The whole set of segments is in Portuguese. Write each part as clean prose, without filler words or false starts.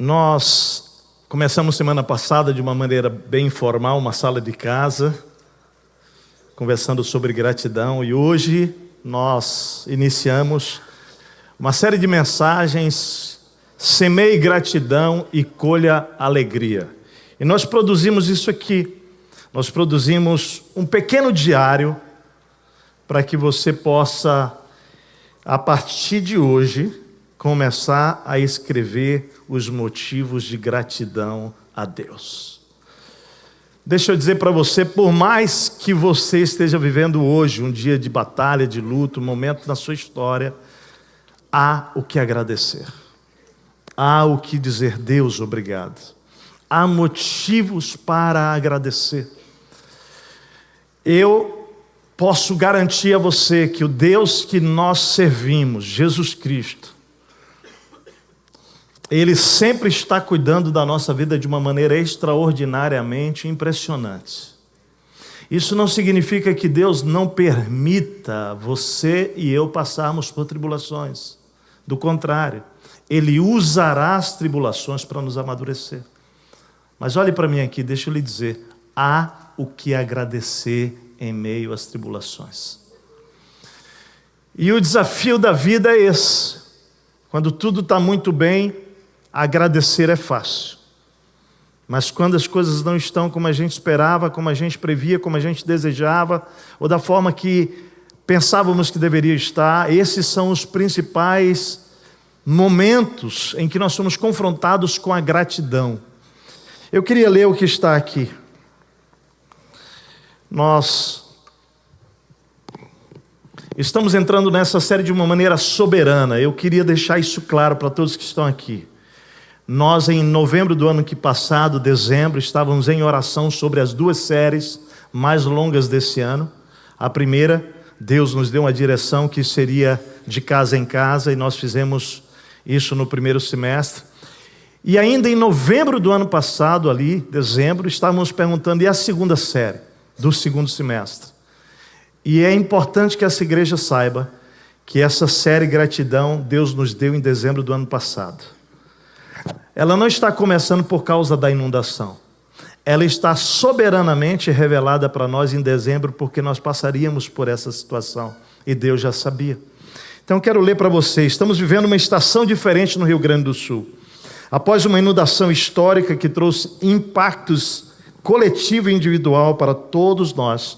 Nós começamos semana passada de uma maneira bem informal, uma sala de casa, conversando sobre gratidão, e hoje nós iniciamos uma série de mensagens: semeie gratidão e colha alegria. E nós produzimos isso aqui, nós produzimos um pequeno diário para que você possa, a partir de hoje, começar a escrever os motivos de gratidão a Deus. Deixa eu dizer para você, por mais que você esteja vivendo hoje um dia de batalha, de luto, um momento na sua história, há o que agradecer. Há o que dizer: Deus, obrigado. Há motivos para agradecer. Eu posso garantir a você que o Deus que nós servimos, Jesus Cristo, Ele sempre está cuidando da nossa vida de uma maneira extraordinariamente impressionante. Isso não significa que Deus não permita você e eu passarmos por tribulações. Do contrário, Ele usará as tribulações para nos amadurecer. Mas olhe para mim aqui, deixa eu lhe dizer, há o que agradecer em meio às tribulações. E o desafio da vida é esse. Quando tudo está muito bem, agradecer é fácil. Mas quando as coisas não estão como a gente esperava, como a gente previa, como a gente desejava, ou da forma que pensávamos que deveria estar, esses são os principais momentos em que nós somos confrontados com a gratidão. Eu queria ler o que está aqui. Nós estamos entrando nessa série de uma maneira soberana. Eu queria deixar isso claro para todos que estão aqui. Nós, em novembro do ano que passado, dezembro, estávamos em oração sobre as duas séries mais longas desse ano. A primeira, Deus nos deu uma direção que seria de casa em casa, e nós fizemos isso no primeiro semestre. E ainda em novembro do ano passado, ali, dezembro, estávamos perguntando: e a segunda série do segundo semestre? E é importante que essa igreja saiba que essa série Gratidão, Deus nos deu em dezembro do ano passado. Ela não está começando por causa da inundação. Ela está soberanamente revelada para nós em dezembro, porque nós passaríamos por essa situação. E Deus já sabia. Então eu quero ler para vocês. Estamos vivendo uma estação diferente no Rio Grande do Sul. Após uma inundação histórica que trouxe impactos coletivo e individual para todos nós,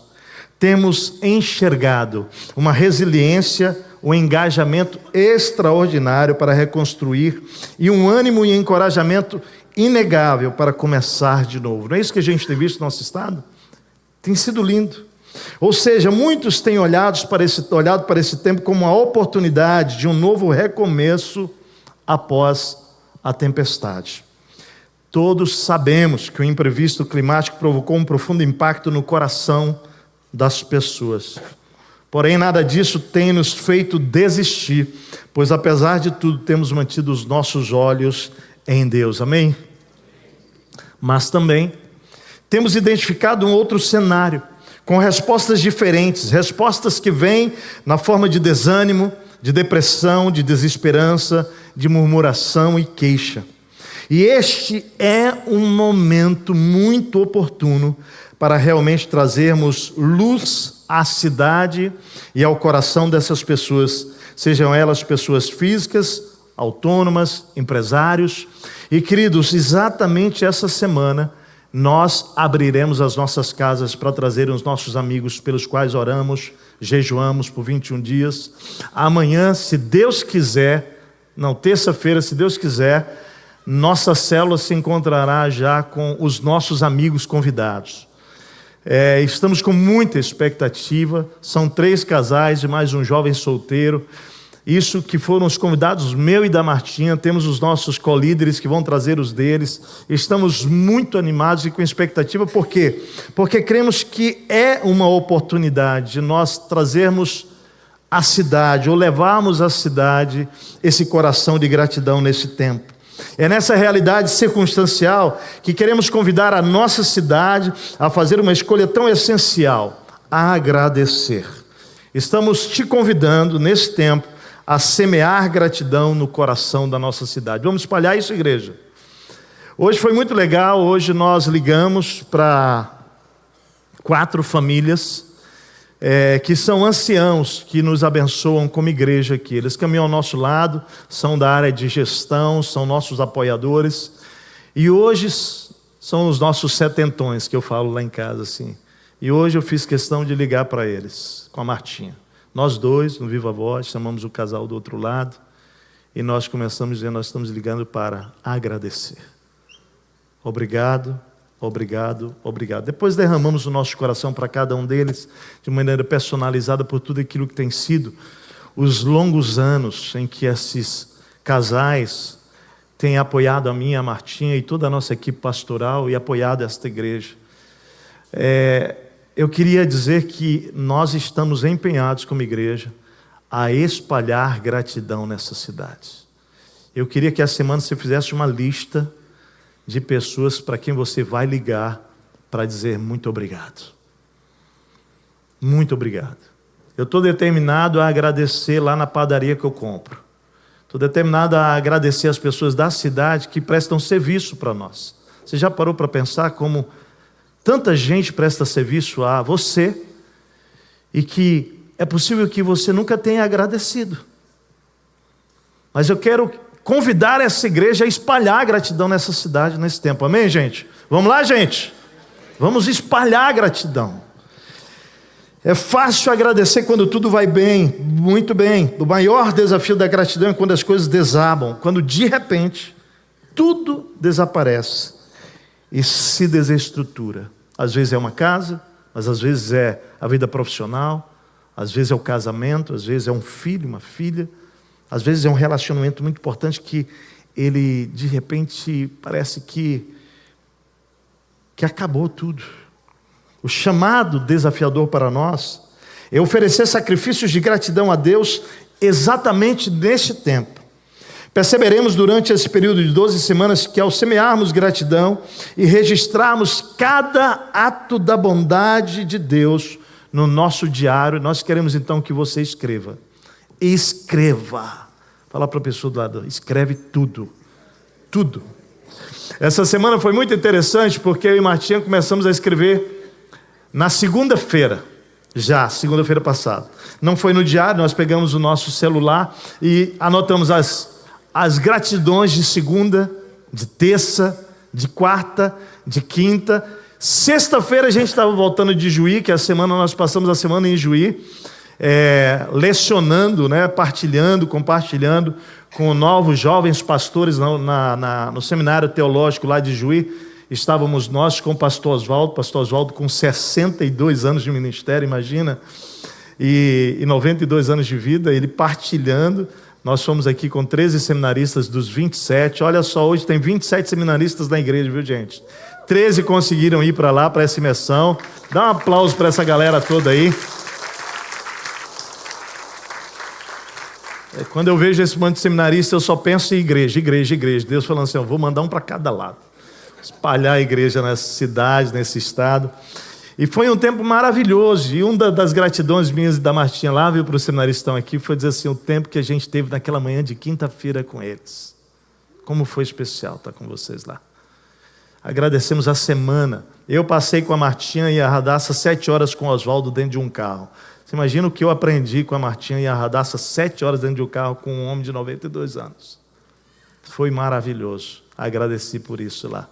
temos enxergado uma resiliência, um engajamento extraordinário para reconstruir e um ânimo e encorajamento inegável para começar de novo. Não é isso que a gente tem visto no nosso estado? Tem sido lindo. Ou seja, muitos têm olhado para esse tempo como uma oportunidade de um novo recomeço após a tempestade. Todos sabemos que o imprevisto climático provocou um profundo impacto no coração das pessoas. Porém, nada disso tem nos feito desistir, pois apesar de tudo, temos mantido os nossos olhos em Deus. Amém? Mas também temos identificado um outro cenário, com respostas diferentes, respostas que vêm na forma de desânimo, de depressão, de desesperança, de murmuração e queixa. E este é um momento muito oportuno para realmente trazermos luz à cidade e ao coração dessas pessoas, sejam elas pessoas físicas, autônomas, empresários. E queridos, exatamente essa semana nós abriremos as nossas casas para trazer os nossos amigos pelos quais oramos, jejuamos por 21 dias. Amanhã, se Deus quiser, terça-feira, se Deus quiser, nossa célula se encontrará já com os nossos amigos convidados. Estamos com muita expectativa. São 3 casais e mais um jovem solteiro. Isso que foram os convidados, meu e da Martinha. Temos os nossos co-líderes que vão trazer os deles. Estamos muito animados e com expectativa. Por quê? Porque cremos que é uma oportunidade de nós trazermos à cidade, ou levarmos à cidade, esse coração de gratidão nesse tempo. É nessa realidade circunstancial que queremos convidar a nossa cidade a fazer uma escolha tão essencial: agradecer. Estamos te convidando nesse tempo a semear gratidão no coração da nossa cidade. Vamos espalhar isso, igreja? Hoje foi muito legal. Hoje nós ligamos para 4 famílias que são anciãos, que nos abençoam como igreja aqui. Eles caminham ao nosso lado, são da área de gestão, são nossos apoiadores. E hoje são os nossos setentões, que eu falo lá em casa assim. E hoje eu fiz questão de ligar para eles, com a Martinha. Nós dois, no Viva Voz, chamamos o casal do outro lado. E nós começamos dizendo, nós estamos ligando para agradecer. Obrigado, obrigado, obrigado. Depois derramamos o nosso coração para cada um deles, de maneira personalizada por tudo aquilo que tem sido os longos anos em que esses casais têm apoiado a mim, a Martinha e toda a nossa equipe pastoral e apoiado esta igreja. Eu queria dizer que nós estamos empenhados como igreja a espalhar gratidão nessa cidade. Eu queria que essa semana você fizesse uma lista de pessoas para quem você vai ligar para dizer muito obrigado. Muito obrigado. Eu estou determinado a agradecer lá na padaria que eu compro. Estou determinado a agradecer as pessoas da cidade que prestam serviço para nós. Você já parou para pensar como tanta gente presta serviço a você e que é possível que você nunca tenha agradecido? Mas eu quero convidar essa igreja a espalhar a gratidão nessa cidade, nesse tempo. Amém, gente? Vamos lá, gente? Vamos espalhar a gratidão. É fácil agradecer quando tudo vai bem, muito bem. O maior desafio da gratidão é quando as coisas desabam, quando de repente tudo desaparece e se desestrutura. Às vezes é uma casa, mas às vezes é a vida profissional, às vezes é o casamento, às vezes é um filho, uma filha, às vezes é um relacionamento muito importante que ele de repente parece que acabou tudo. O chamado desafiador para nós é oferecer sacrifícios de gratidão a Deus exatamente neste tempo. Perceberemos durante esse período de 12 semanas que ao semearmos gratidão e registrarmos cada ato da bondade de Deus no nosso diário, nós queremos então que você escreva. Escreva. Fala para a pessoa do lado, escreve tudo. Tudo. Essa semana foi muito interessante porque eu e Martinha começamos a escrever na segunda-feira, segunda-feira passada. Não foi no diário, nós pegamos o nosso celular e anotamos as gratidões de segunda, de terça, de quarta, de quinta. Sexta-feira a gente estava voltando de Juí, que nós passamos a semana em Juí, lecionando, partilhando, compartilhando com novos jovens pastores no seminário teológico lá de Juí. Estávamos nós com o pastor Oswaldo com 62 anos de ministério, imagina, e 92 anos de vida, ele partilhando. Nós fomos aqui com 13 seminaristas dos 27, olha só, hoje tem 27 seminaristas na igreja, viu, gente? 13 conseguiram ir para lá, para essa imersão. Dá um aplauso para essa galera toda aí. Quando eu vejo esse monte de seminarista, eu só penso em igreja. Deus falando assim, eu vou mandar um para cada lado. Espalhar a igreja nessa cidade, nesse estado. E foi um tempo maravilhoso. E uma das gratidões minhas e da Martinha lá, viu, para os seminaristas que estão aqui, foi dizer assim, o tempo que a gente teve naquela manhã de quinta-feira com eles. Como foi especial estar com vocês lá. Agradecemos a semana. Eu passei com a Martinha e a Radassa 7 horas com o Oswaldo dentro de um carro. Você imagina o que eu aprendi com a Martinha e a Radassa 7 horas dentro de um carro com um homem de 92 anos. Foi maravilhoso. Agradeci por isso lá.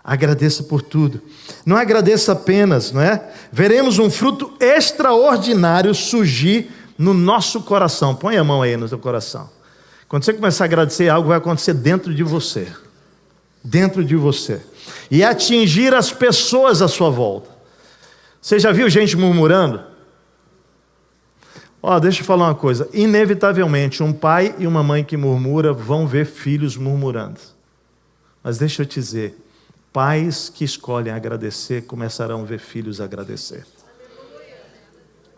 Agradeça por tudo. Não agradeça apenas, não é? Veremos um fruto extraordinário surgir no nosso coração. Põe a mão aí no seu coração. Quando você começar a agradecer, algo vai acontecer dentro de você. Dentro de você. E atingir as pessoas à sua volta. Você já viu gente murmurando? Deixa eu falar uma coisa. Inevitavelmente, um pai e uma mãe que murmura vão ver filhos murmurando. Mas deixa eu te dizer, pais que escolhem agradecer começarão a ver filhos agradecer.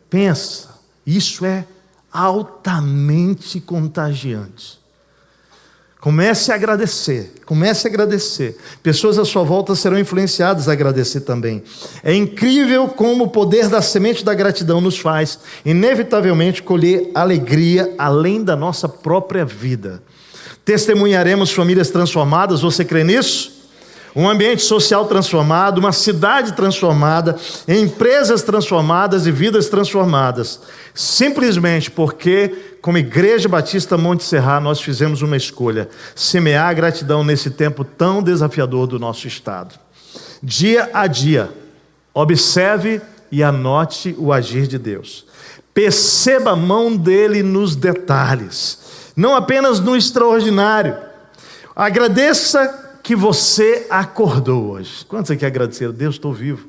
Pensa, isso é altamente contagiante. Comece a agradecer, comece a agradecer. Pessoas à sua volta serão influenciadas a agradecer também. É incrível como o poder da semente da gratidão nos faz, inevitavelmente, colher alegria além da nossa própria vida. Testemunharemos famílias transformadas, você crê nisso? um ambiente social transformado, uma cidade transformada, empresas transformadas e vidas transformadas. Simplesmente porque, como Igreja Batista Monte Serra, nós fizemos uma escolha: semear a gratidão nesse tempo tão desafiador do nosso estado. Dia a dia, observe e anote o agir de Deus. Perceba a mão dele nos detalhes, não apenas no extraordinário. Agradeça que você acordou hoje. Quantos aqui agradeceram? Deus, estou vivo.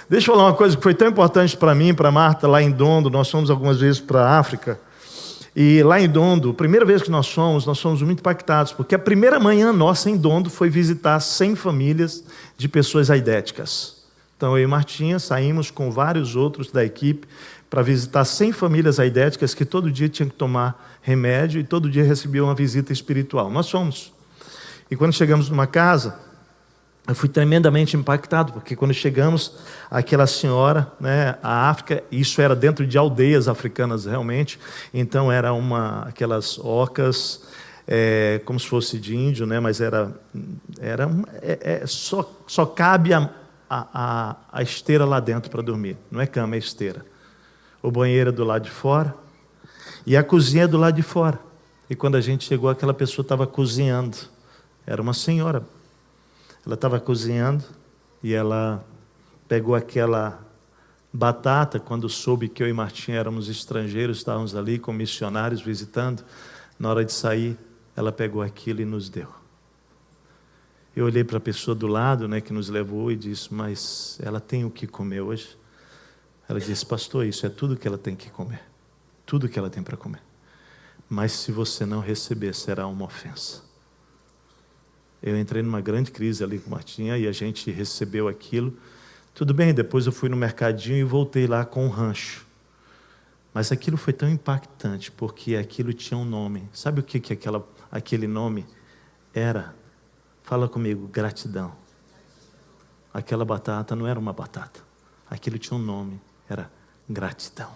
Deixa eu falar uma coisa que foi tão importante para mim, para Marta, lá em Dondo. Nós fomos algumas vezes para a África. E lá em Dondo, a primeira vez que nós fomos muito impactados, porque a primeira manhã nossa em Dondo foi visitar 100 famílias de pessoas aidéticas. Então eu e Martinha saímos com vários outros da equipe para visitar 100 famílias aidéticas que todo dia tinham que tomar remédio e todo dia recebiam uma visita espiritual. Nós fomos. E quando chegamos numa casa, eu fui tremendamente impactado, porque quando chegamos, aquela senhora, né, a África, isso era dentro de aldeias africanas realmente, então era aquelas ocas, como se fosse de índio, né, mas só cabe a esteira lá dentro para dormir, não é cama, é esteira. O banheiro é do lado de fora e a cozinha é do lado de fora. E quando a gente chegou, aquela pessoa estava cozinhando. Era uma senhora. Ela estava cozinhando e ela pegou aquela batata. Quando soube que eu e Martinha éramos estrangeiros, estávamos ali com missionários visitando, na hora de sair, ela pegou aquilo e nos deu. Eu olhei para a pessoa do lado, né, que nos levou e disse: mas ela tem o que comer hoje? Ela disse: pastor, isso é tudo que ela tem que comer. Tudo que ela tem para comer. Mas se você não receber, será uma ofensa. Eu entrei numa grande crise ali com Martinha e a gente recebeu aquilo. Tudo bem, depois eu fui no mercadinho e voltei lá com um rancho. Mas aquilo foi tão impactante, porque aquilo tinha um nome. Sabe o que aquele nome era? Fala comigo: gratidão. Aquela batata não era uma batata. Aquilo tinha um nome, era gratidão.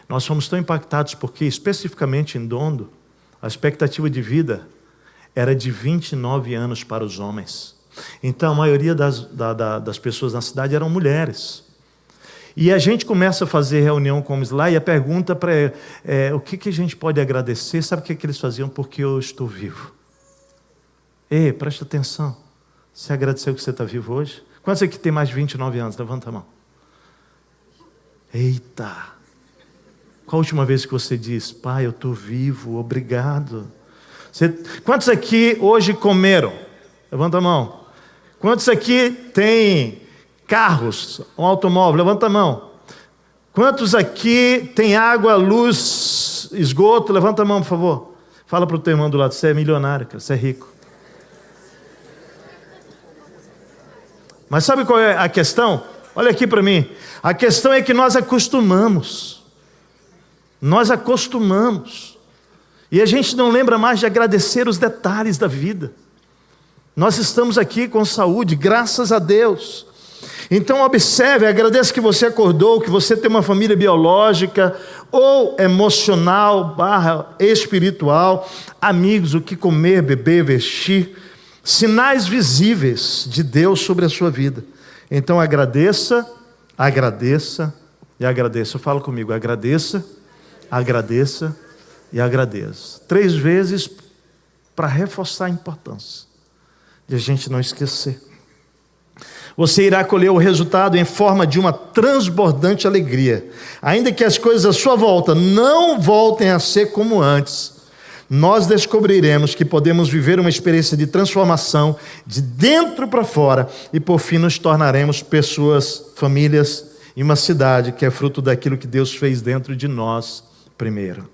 Nós fomos tão impactados porque, especificamente em Dondo, a expectativa de vida era de 29 anos para os homens. Então, a maioria das pessoas na cidade eram mulheres. E a gente começa a fazer reunião com eles lá e a pergunta o que a gente pode agradecer? Sabe o que eles faziam? Porque eu estou vivo. Ei, presta atenção. Você agradeceu que você está vivo hoje? Quantos aqui tem mais de 29 anos? Levanta a mão. Eita! Qual a última vez que você disse: pai, eu estou vivo, obrigado? Quantos aqui hoje comeram? Levanta a mão. Quantos aqui têm carros, um automóvel? Levanta a mão. Quantos aqui têm água, luz, esgoto? Levanta a mão, por favor. Fala para o teu irmão do lado: você é milionário, cara, você é rico. Mas sabe qual é a questão? Olha aqui para mim. A questão é que nós acostumamos. Nós acostumamos. E a gente não lembra mais de agradecer os detalhes da vida. Nós estamos aqui com saúde, graças a Deus. Então observe, agradeça que você acordou, que você tem uma família biológica ou emocional / espiritual, amigos, o que comer, beber, vestir, sinais visíveis de Deus sobre a sua vida. Então agradeça, agradeça e agradeça. Fala comigo: agradeça, agradeça e agradeça. 3 vezes para reforçar a importância de a gente não esquecer. Você irá colher o resultado em forma de uma transbordante alegria. Ainda que as coisas à sua volta não voltem a ser como antes, nós descobriremos que podemos viver uma experiência de transformação de dentro para fora e por fim nos tornaremos pessoas, famílias e uma cidade que é fruto daquilo que Deus fez dentro de nós primeiro.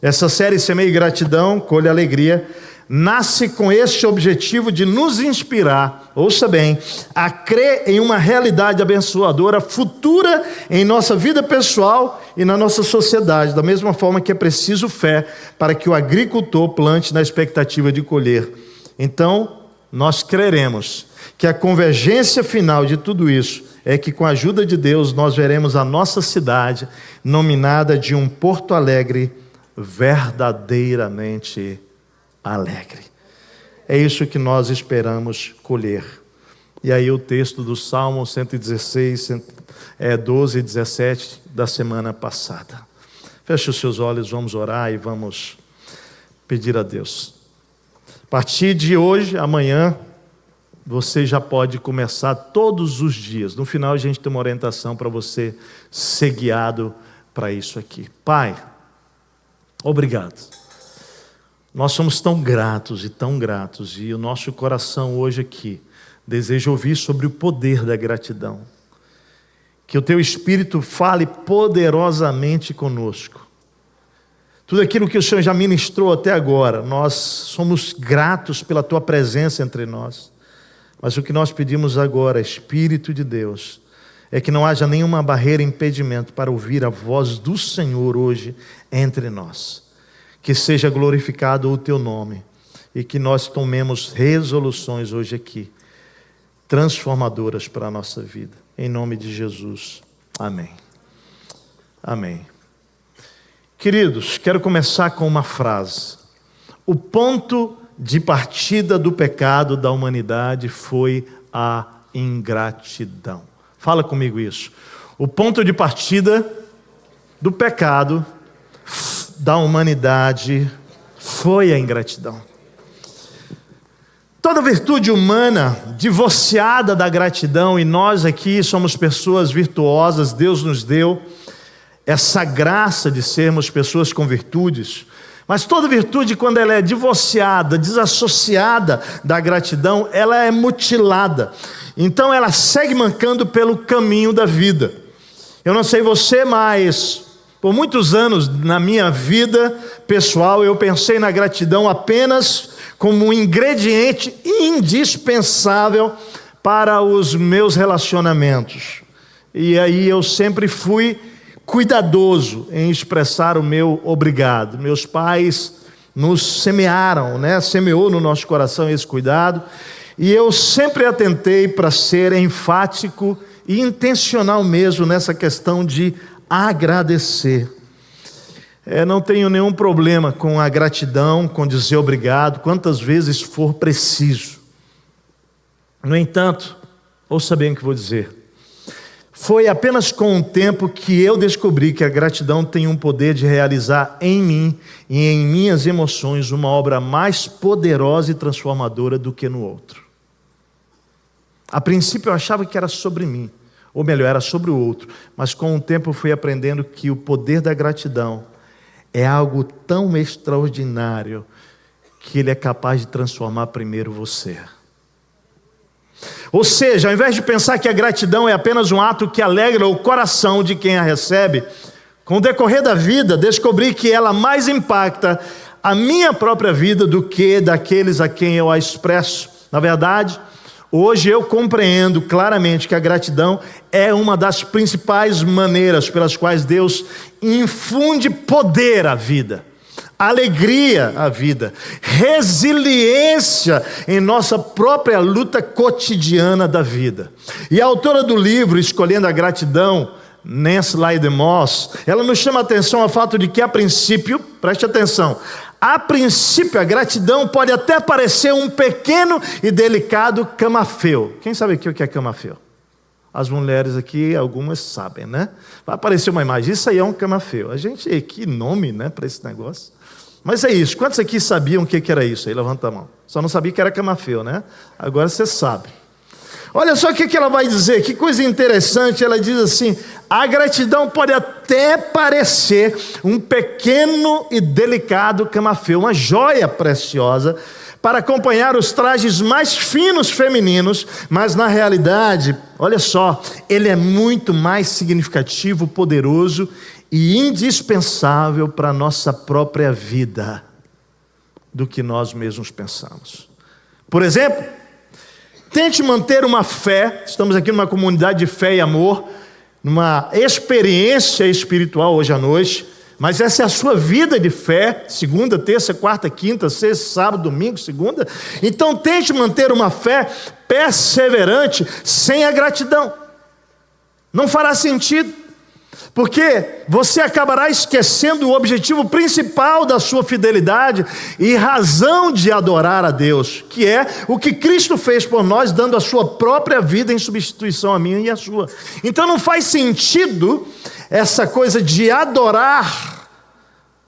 Essa série Semeie Gratidão, Colhe Alegria, nasce com este objetivo de nos inspirar, ouça bem, a crer em uma realidade abençoadora futura em nossa vida pessoal e na nossa sociedade, da mesma forma que é preciso fé para que o agricultor plante na expectativa de colher. Então, nós creremos que a convergência final de tudo isso é que, com a ajuda de Deus, nós veremos a nossa cidade nominada de um Porto Alegre verdadeiramente alegre. é isso que nós esperamos colher. E aí o texto do Salmo 116, 12 e 17 da semana passada. Feche os seus olhos, vamos orar e vamos pedir a Deus. A partir de hoje, amanhã, você já pode começar todos os dias. No final a gente tem uma orientação para você ser guiado para isso aqui. Pai, obrigado. Nós somos tão gratos, e o nosso coração hoje aqui deseja ouvir sobre o poder da gratidão. Que o Teu Espírito fale poderosamente conosco. Tudo aquilo que o Senhor já ministrou até agora, nós somos gratos pela Tua presença entre nós. Mas o que nós pedimos agora, Espírito de Deus, é que não haja nenhuma barreira, impedimento para ouvir a voz do Senhor hoje entre nós. Que seja glorificado o Teu nome e que nós tomemos resoluções hoje aqui, transformadoras para a nossa vida. Em nome de Jesus. Amém. Amém. Queridos, quero começar com uma frase. O ponto de partida do pecado da humanidade foi a ingratidão. Fala comigo isso. O ponto de partida do pecado da humanidade foi a ingratidão. Toda virtude humana divorciada da gratidão, e nós aqui somos pessoas virtuosas, Deus nos deu essa graça de sermos pessoas com virtudes, mas toda virtude, quando ela é divorciada, desassociada da gratidão, ela é mutilada. Então ela segue mancando pelo caminho da vida. Eu não sei você, mas por muitos anos na minha vida pessoal, eu pensei na gratidão apenas como um ingrediente indispensável para os meus relacionamentos. E aí eu sempre fui cuidadoso em expressar o meu obrigado. Meus pais nos semearam, semeou no nosso coração esse cuidado, e eu sempre atentei para ser enfático e intencional mesmo nessa questão de agradecer. Não tenho nenhum problema com a gratidão, com dizer obrigado, quantas vezes for preciso. No entanto, ouça bem o que vou dizer. Foi apenas com o tempo que eu descobri que a gratidão tem um poder de realizar em mim e em minhas emoções uma obra mais poderosa e transformadora do que no outro. A princípio eu achava que era sobre mim, ou melhor, era sobre o outro, mas com o tempo eu fui aprendendo que o poder da gratidão é algo tão extraordinário que ele é capaz de transformar primeiro você. Ou seja, ao invés de pensar que a gratidão é apenas um ato que alegra o coração de quem a recebe, com o decorrer da vida, descobri que ela mais impacta a minha própria vida do que daqueles a quem eu a expresso. Na verdade, hoje eu compreendo claramente que a gratidão é uma das principais maneiras pelas quais Deus infunde poder à vida, alegria à vida, resiliência em nossa própria luta cotidiana da vida. E a autora do livro Escolhendo a Gratidão, Nancy Leigh Moss, ela nos chama a atenção ao fato de que a princípio, preste atenção, a princípio a gratidão pode até parecer um pequeno e delicado camafeu. Quem sabe aqui o que é camafeu? As mulheres aqui, algumas sabem, né? Vai aparecer uma imagem, isso aí é um camafeu. Que nome, para esse negócio. Mas é isso, quantos aqui sabiam o que era isso? Aí levanta a mão. Só não sabia que era camafeu, né? Agora você sabe. Olha só o que ela vai dizer, que coisa interessante. Ela diz assim: a gratidão pode até parecer um pequeno e delicado camafeu, uma joia preciosa para acompanhar os trajes mais finos femininos, mas na realidade, olha só, ele é muito mais significativo, poderoso e indispensável para a nossa própria vida do que nós mesmos pensamos. Por exemplo, tente manter uma fé, estamos aqui numa comunidade de fé e amor, numa experiência espiritual hoje à noite, mas essa é a sua vida de fé, segunda, terça, quarta, quinta, sexta, sábado, domingo, segunda. Então tente manter uma fé perseverante sem a gratidão. Não fará sentido. Porque você acabará esquecendo o objetivo principal da sua fidelidade e razão de adorar a Deus, que é o que Cristo fez por nós, dando a sua própria vida em substituição a minha e a sua. Então não faz sentido essa coisa de adorar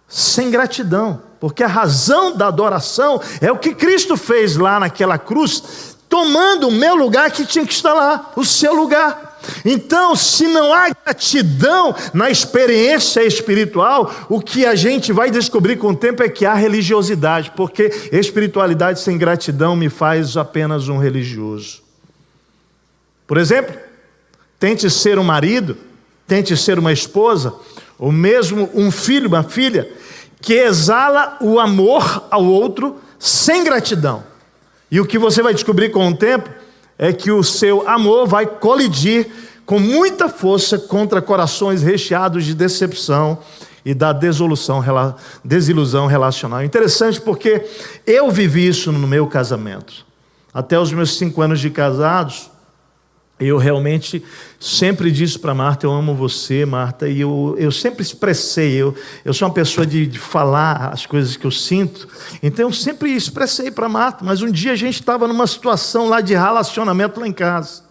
sem gratidão, porque a razão da adoração é o que Cristo fez lá naquela cruz, tomando o meu lugar que tinha que estar lá, o seu lugar. Então, se não há gratidão na experiência espiritual, o que a gente vai descobrir com o tempo é que há religiosidade, porque espiritualidade sem gratidão me faz apenas um religioso. Por exemplo, tente ser um marido, tente ser uma esposa, ou mesmo um filho, uma filha, que exala o amor ao outro sem gratidão. E o que você vai descobrir com o tempo é que o seu amor vai colidir com muita força contra corações recheados de decepção e da desilusão relacional. Interessante porque eu vivi isso no meu casamento. Até os meus 5 anos de casados, eu realmente sempre disse para Marta: eu amo você, Marta, e eu sempre expressei, eu sou uma pessoa de falar as coisas que eu sinto, então eu sempre expressei para Marta. Mas um dia a gente estava numa situação lá de relacionamento lá em casa,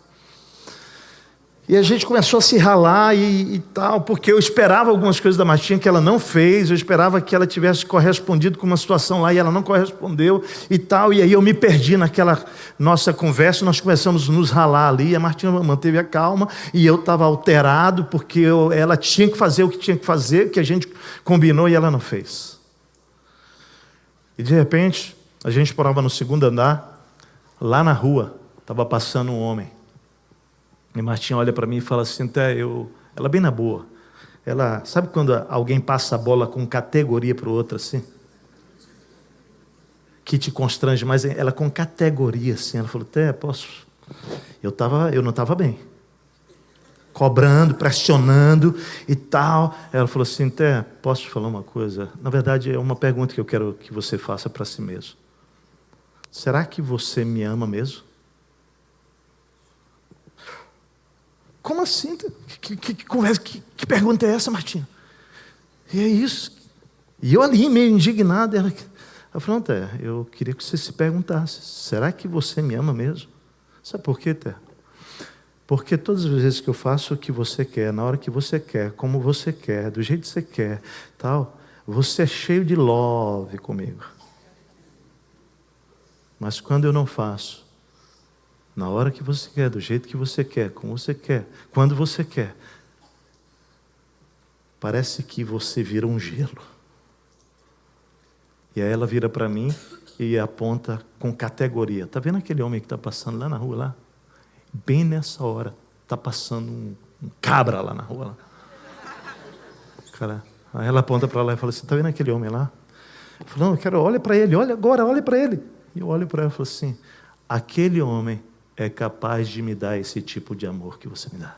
e a gente começou a se ralar e tal, porque eu esperava algumas coisas da Martinha que ela não fez, eu esperava que ela tivesse correspondido com uma situação lá e ela não correspondeu e tal, e aí eu me perdi naquela nossa conversa, nós começamos a nos ralar ali, a Martinha manteve a calma e eu estava alterado, porque ela tinha que fazer o que tinha que fazer, que a gente combinou e ela não fez. E de repente, a gente morava no 2º andar, lá na rua, estava passando um homem. E Martinha olha para mim e fala assim: ela bem na boa. Ela, sabe quando alguém passa a bola com categoria para o outro assim? Que te constrange, mas ela com categoria assim. Ela falou: posso? Eu não estava bem. Cobrando, pressionando e tal. Ela falou assim: posso te falar uma coisa? Na verdade é uma pergunta que eu quero que você faça para si mesmo. Será que você me ama mesmo? Como assim? Que pergunta é essa, Martinha? E é isso. E eu ali, meio indignado, ela falou: eu queria que você se perguntasse: será que você me ama mesmo? Sabe por quê, Té? Porque todas as vezes que eu faço o que você quer, na hora que você quer, como você quer, do jeito que você quer, tal, você é cheio de love comigo. Mas quando eu não faço, na hora que você quer, do jeito que você quer, como você quer, quando você quer, parece que você vira um gelo. E aí ela vira para mim e aponta com categoria: está vendo aquele homem que está passando lá na rua lá? Bem nessa hora está passando um cabra lá na rua lá. Cara, aí ela aponta para lá e fala assim: está vendo aquele homem lá? Eu falo: não, eu quero, olha para ele, olha agora, olha para ele. E eu olho para ela e falo assim: aquele homem é capaz de me dar esse tipo de amor que você me dá.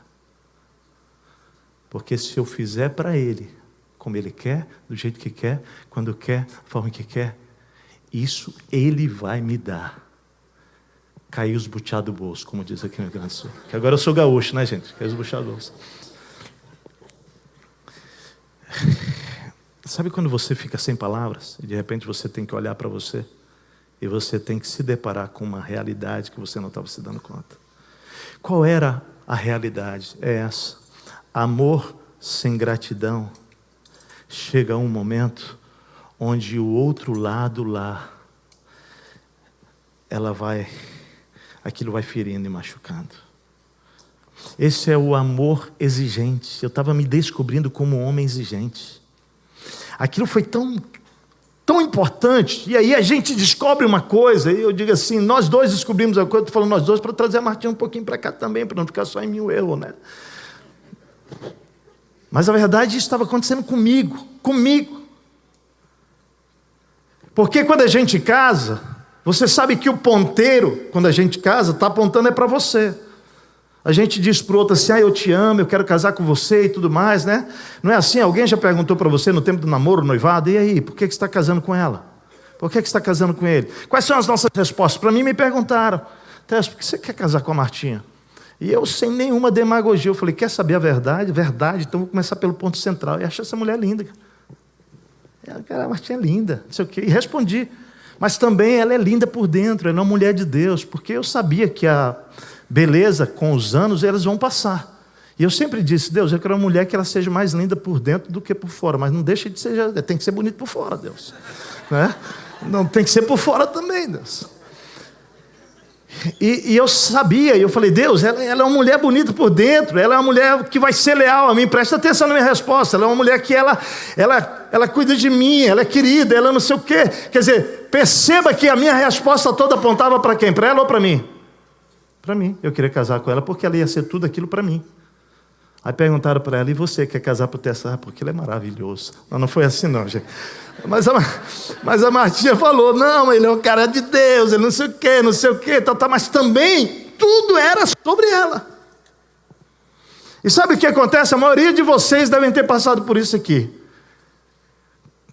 Porque se eu fizer para ele como ele quer, do jeito que quer, quando quer, da forma que quer, isso ele vai me dar. Caiu os buchados do bolso, como diz aqui no Rio Grande do Sul. Que agora eu sou gaúcho, né, gente? Caiu os buchados do bolso. Sabe quando você fica sem palavras e de repente você tem que olhar para você? E você tem que se deparar com uma realidade que você não estava se dando conta. Qual era a realidade? É essa: amor sem gratidão. Chega um momento onde o outro lado lá, aquilo vai ferindo e machucando. Esse é o amor exigente. Eu estava me descobrindo como um homem exigente. Aquilo foi tão importante, e aí a gente descobre uma coisa, e eu digo assim, nós dois descobrimos a coisa, estou falando nós dois, para trazer a Martinha um pouquinho para cá também, para não ficar só em mim o erro, né? Mas a verdade, isso estava acontecendo comigo. Porque quando a gente casa, você sabe que o ponteiro, quando a gente casa, está apontando para você. A gente diz para o outro assim: eu te amo, eu quero casar com você e tudo mais, né? Não é assim? Alguém já perguntou para você no tempo do namoro, noivado: e aí, por que você está casando com ela? Por que você está casando com ele? Quais são as nossas respostas? Para mim me perguntaram: Tess, por que você quer casar com a Martinha? E eu, sem nenhuma demagogia, eu falei, quer saber a verdade? Verdade, então vou começar pelo ponto central. E achei essa mulher linda. Cara, a Martinha é linda, não sei o quê. E respondi, mas também ela é linda por dentro, ela é uma mulher de Deus, porque eu sabia que a beleza, com os anos, elas vão passar. E eu sempre disse, Deus, eu quero uma mulher que ela seja mais linda por dentro do que por fora, mas não deixa de ser, tem que ser bonito por fora, Deus. Né? Não tem que ser por fora também, Deus. E eu sabia, e eu falei, Deus, ela é uma mulher bonita por dentro, ela é uma mulher que vai ser leal a mim, presta atenção na minha resposta, ela é uma mulher que ela cuida de mim, ela é querida, ela não sei o quê. Quer dizer, perceba que a minha resposta toda apontava para quem? Para ela ou para mim? Para mim, eu queria casar com ela porque ela ia ser tudo aquilo para mim. Aí perguntaram para ela, e você quer casar por Tessa? Porque ele é maravilhoso. Não foi assim não, gente. Mas a Martinha falou, não, ele é um cara de Deus, ele não sei o quê, mas também tudo era sobre ela. E sabe o que acontece? A maioria de vocês devem ter passado por isso aqui.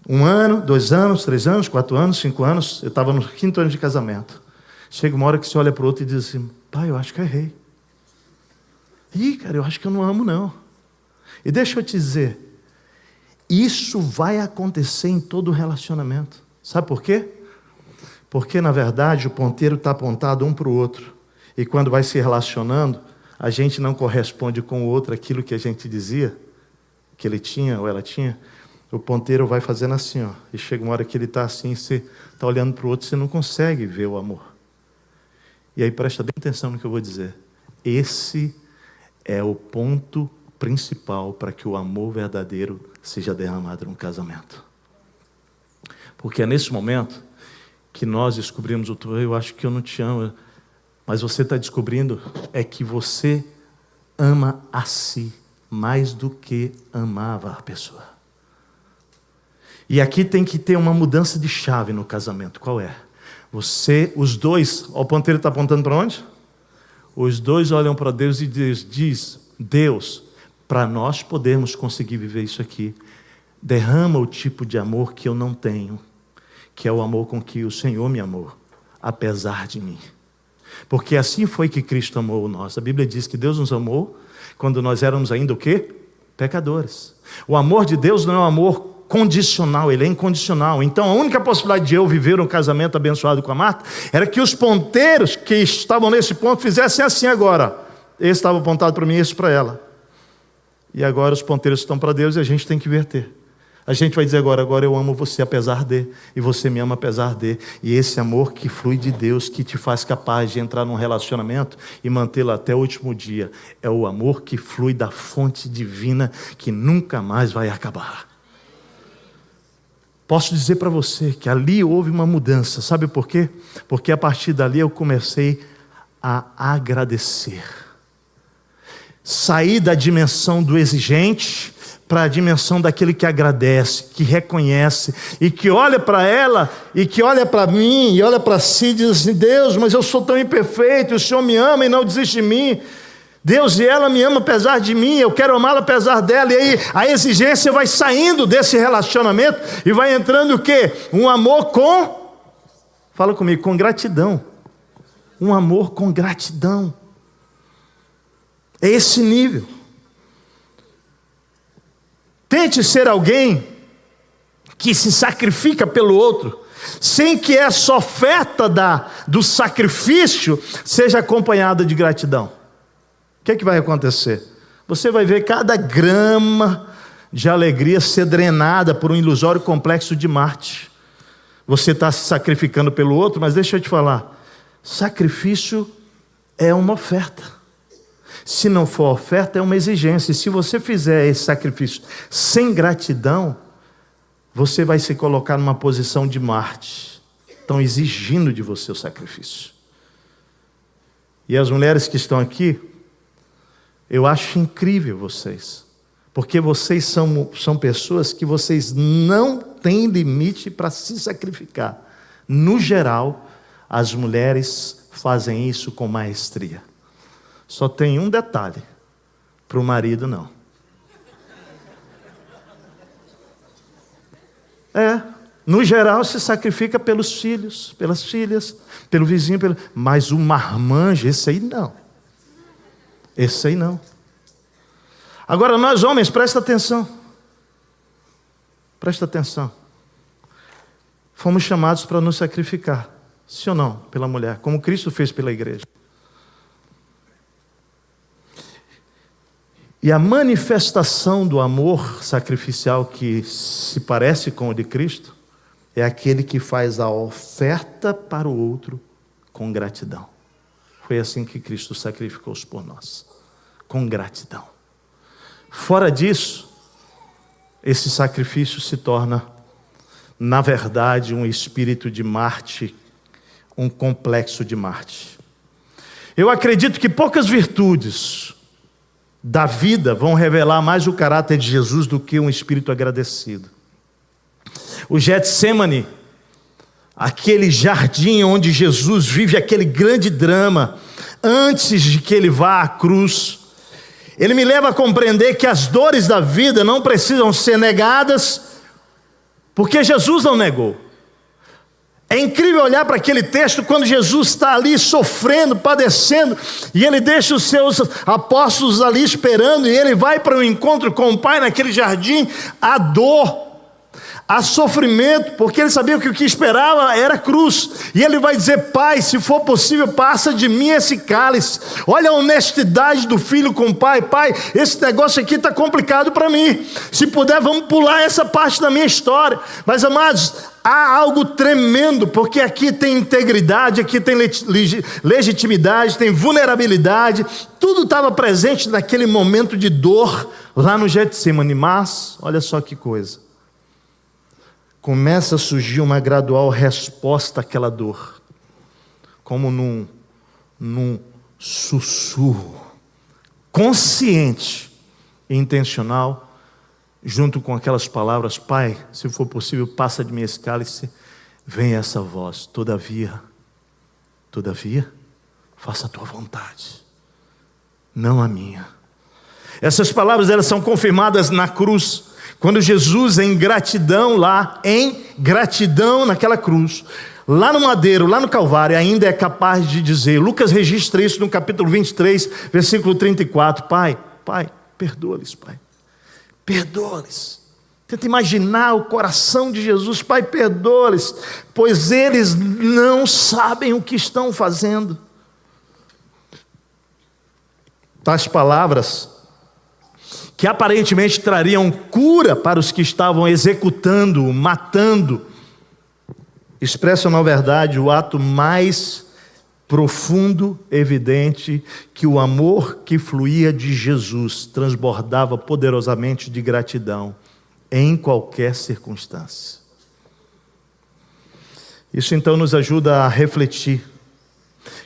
1 ano, 2 anos, 3 anos, 4 anos, 5 anos, eu estava no 5º ano de casamento. Chega uma hora que você olha para o outro e diz assim, pai, eu acho que eu errei. Ih, cara, eu acho que eu não amo, não. E deixa eu te dizer, isso vai acontecer em todo relacionamento. Sabe por quê? Porque, na verdade, o ponteiro está apontado um para o outro. E quando vai se relacionando, a gente não corresponde com o outro aquilo que a gente dizia, que ele tinha ou ela tinha. O ponteiro vai fazendo assim, ó. E chega uma hora que ele está assim, você está olhando para o outro, você não consegue ver o amor. E aí presta bem atenção no que eu vou dizer. Esse é o ponto principal para que o amor verdadeiro seja derramado num casamento. Porque é nesse momento que nós descobrimos eu acho que eu não te amo, mas você está descobrindo é que você ama a si mais do que amava a pessoa. E aqui tem que ter uma mudança de chave no casamento. Qual é? Os dois, o ponteiro está apontando para onde? Os dois olham para Deus e diz, Deus, para nós podermos conseguir viver isso aqui, derrama o tipo de amor que eu não tenho, que é o amor com que o Senhor me amou, apesar de mim. Porque assim foi que Cristo amou nós. A Bíblia diz que Deus nos amou quando nós éramos ainda o quê? Pecadores. O amor de Deus não é um amor condicional, ele é incondicional. Então a única possibilidade de eu viver um casamento abençoado com a Marta era que os ponteiros que estavam nesse ponto fizessem assim agora. Esse estava apontado para mim, esse para ela. E agora os ponteiros estão para Deus e a gente tem que inverter. A gente vai dizer agora eu amo você apesar de, e você me ama apesar de. E esse amor que flui de Deus, que te faz capaz de entrar num relacionamento e mantê-lo até o último dia, é o amor que flui da fonte divina que nunca mais vai acabar. Posso dizer para você que ali houve uma mudança. Sabe por quê? Porque a partir dali eu comecei a agradecer. Saí da dimensão do exigente para a dimensão daquele que agradece, que reconhece e que olha para ela e que olha para mim e olha para si e diz assim, Deus, mas eu sou tão imperfeito, o Senhor me ama e não desiste de mim. Deus, e ela me ama apesar de mim, eu quero amá-la apesar dela. E aí a exigência vai saindo desse relacionamento e vai entrando o quê? Um amor fala comigo, com gratidão. Um amor com gratidão. É esse nível. Tente ser alguém que se sacrifica pelo outro, sem que essa oferta do sacrifício seja acompanhada de gratidão. O que é que vai acontecer? Você vai ver cada grama de alegria ser drenada por um ilusório complexo de Marte. Você está se sacrificando pelo outro, mas deixa eu te falar, sacrifício é uma oferta. Se não for oferta, é uma exigência. E se você fizer esse sacrifício sem gratidão, você vai se colocar numa posição de Marte. Estão exigindo de você o sacrifício. E as mulheres que estão aqui, eu acho incrível vocês, porque vocês são pessoas que vocês não têm limite para se sacrificar. No geral, as mulheres fazem isso com maestria. Só tem um detalhe, para o marido não. No geral se sacrifica pelos filhos, pelas filhas, pelo vizinho, mas o marmanjo, esse aí não. Esse aí não. Agora nós homens, presta atenção. Presta atenção. Fomos chamados para nos sacrificar, sim ou não, pela mulher, como Cristo fez pela igreja. E a manifestação do amor sacrificial que se parece com o de Cristo é aquele que faz a oferta para o outro com gratidão. Foi assim que Cristo sacrificou-se por nós, com gratidão. Fora disso, esse sacrifício se torna, na verdade, um espírito de Marte, um complexo de Marte. Eu acredito que poucas virtudes da vida vão revelar mais o caráter de Jesus do que um espírito agradecido. O Getsemane, aquele jardim onde Jesus vive aquele grande drama, antes de que ele vá à cruz, ele me leva a compreender que as dores da vida não precisam ser negadas, porque Jesus não negou. É incrível olhar para aquele texto quando Jesus está ali sofrendo, padecendo, e ele deixa os seus apóstolos ali esperando, e ele vai para o encontro com o Pai naquele jardim. A dor, há sofrimento, porque ele sabia que o que esperava era cruz, e ele vai dizer: Pai, se for possível, passa de mim esse cálice. Olha a honestidade do filho com o pai: Pai, esse negócio aqui está complicado para mim, se puder vamos pular essa parte da minha história. Mas amados, há algo tremendo, porque aqui tem integridade, aqui tem legitimidade, tem vulnerabilidade, tudo estava presente naquele momento de dor, lá no Getsemane. Mas, olha só que coisa, começa a surgir uma gradual resposta àquela dor, como num sussurro, consciente e intencional, junto com aquelas palavras: Pai, se for possível, passa de mim esse cálice. Vem essa voz: todavia, faça a tua vontade, não a minha. Essas palavras, elas são confirmadas na cruz, quando Jesus, em gratidão naquela cruz, lá no madeiro, lá no Calvário, ainda é capaz de dizer, Lucas registra isso no capítulo 23, versículo 34, Pai, perdoa-lhes, Pai. Perdoa-lhes. Tenta imaginar o coração de Jesus: Pai, perdoa-lhes, pois eles não sabem o que estão fazendo. Tais palavras, que aparentemente trariam cura para os que estavam executando, matando, expressam na verdade o ato mais profundo, evidente, que o amor que fluía de Jesus transbordava poderosamente de gratidão em qualquer circunstância. Isso então nos ajuda a refletir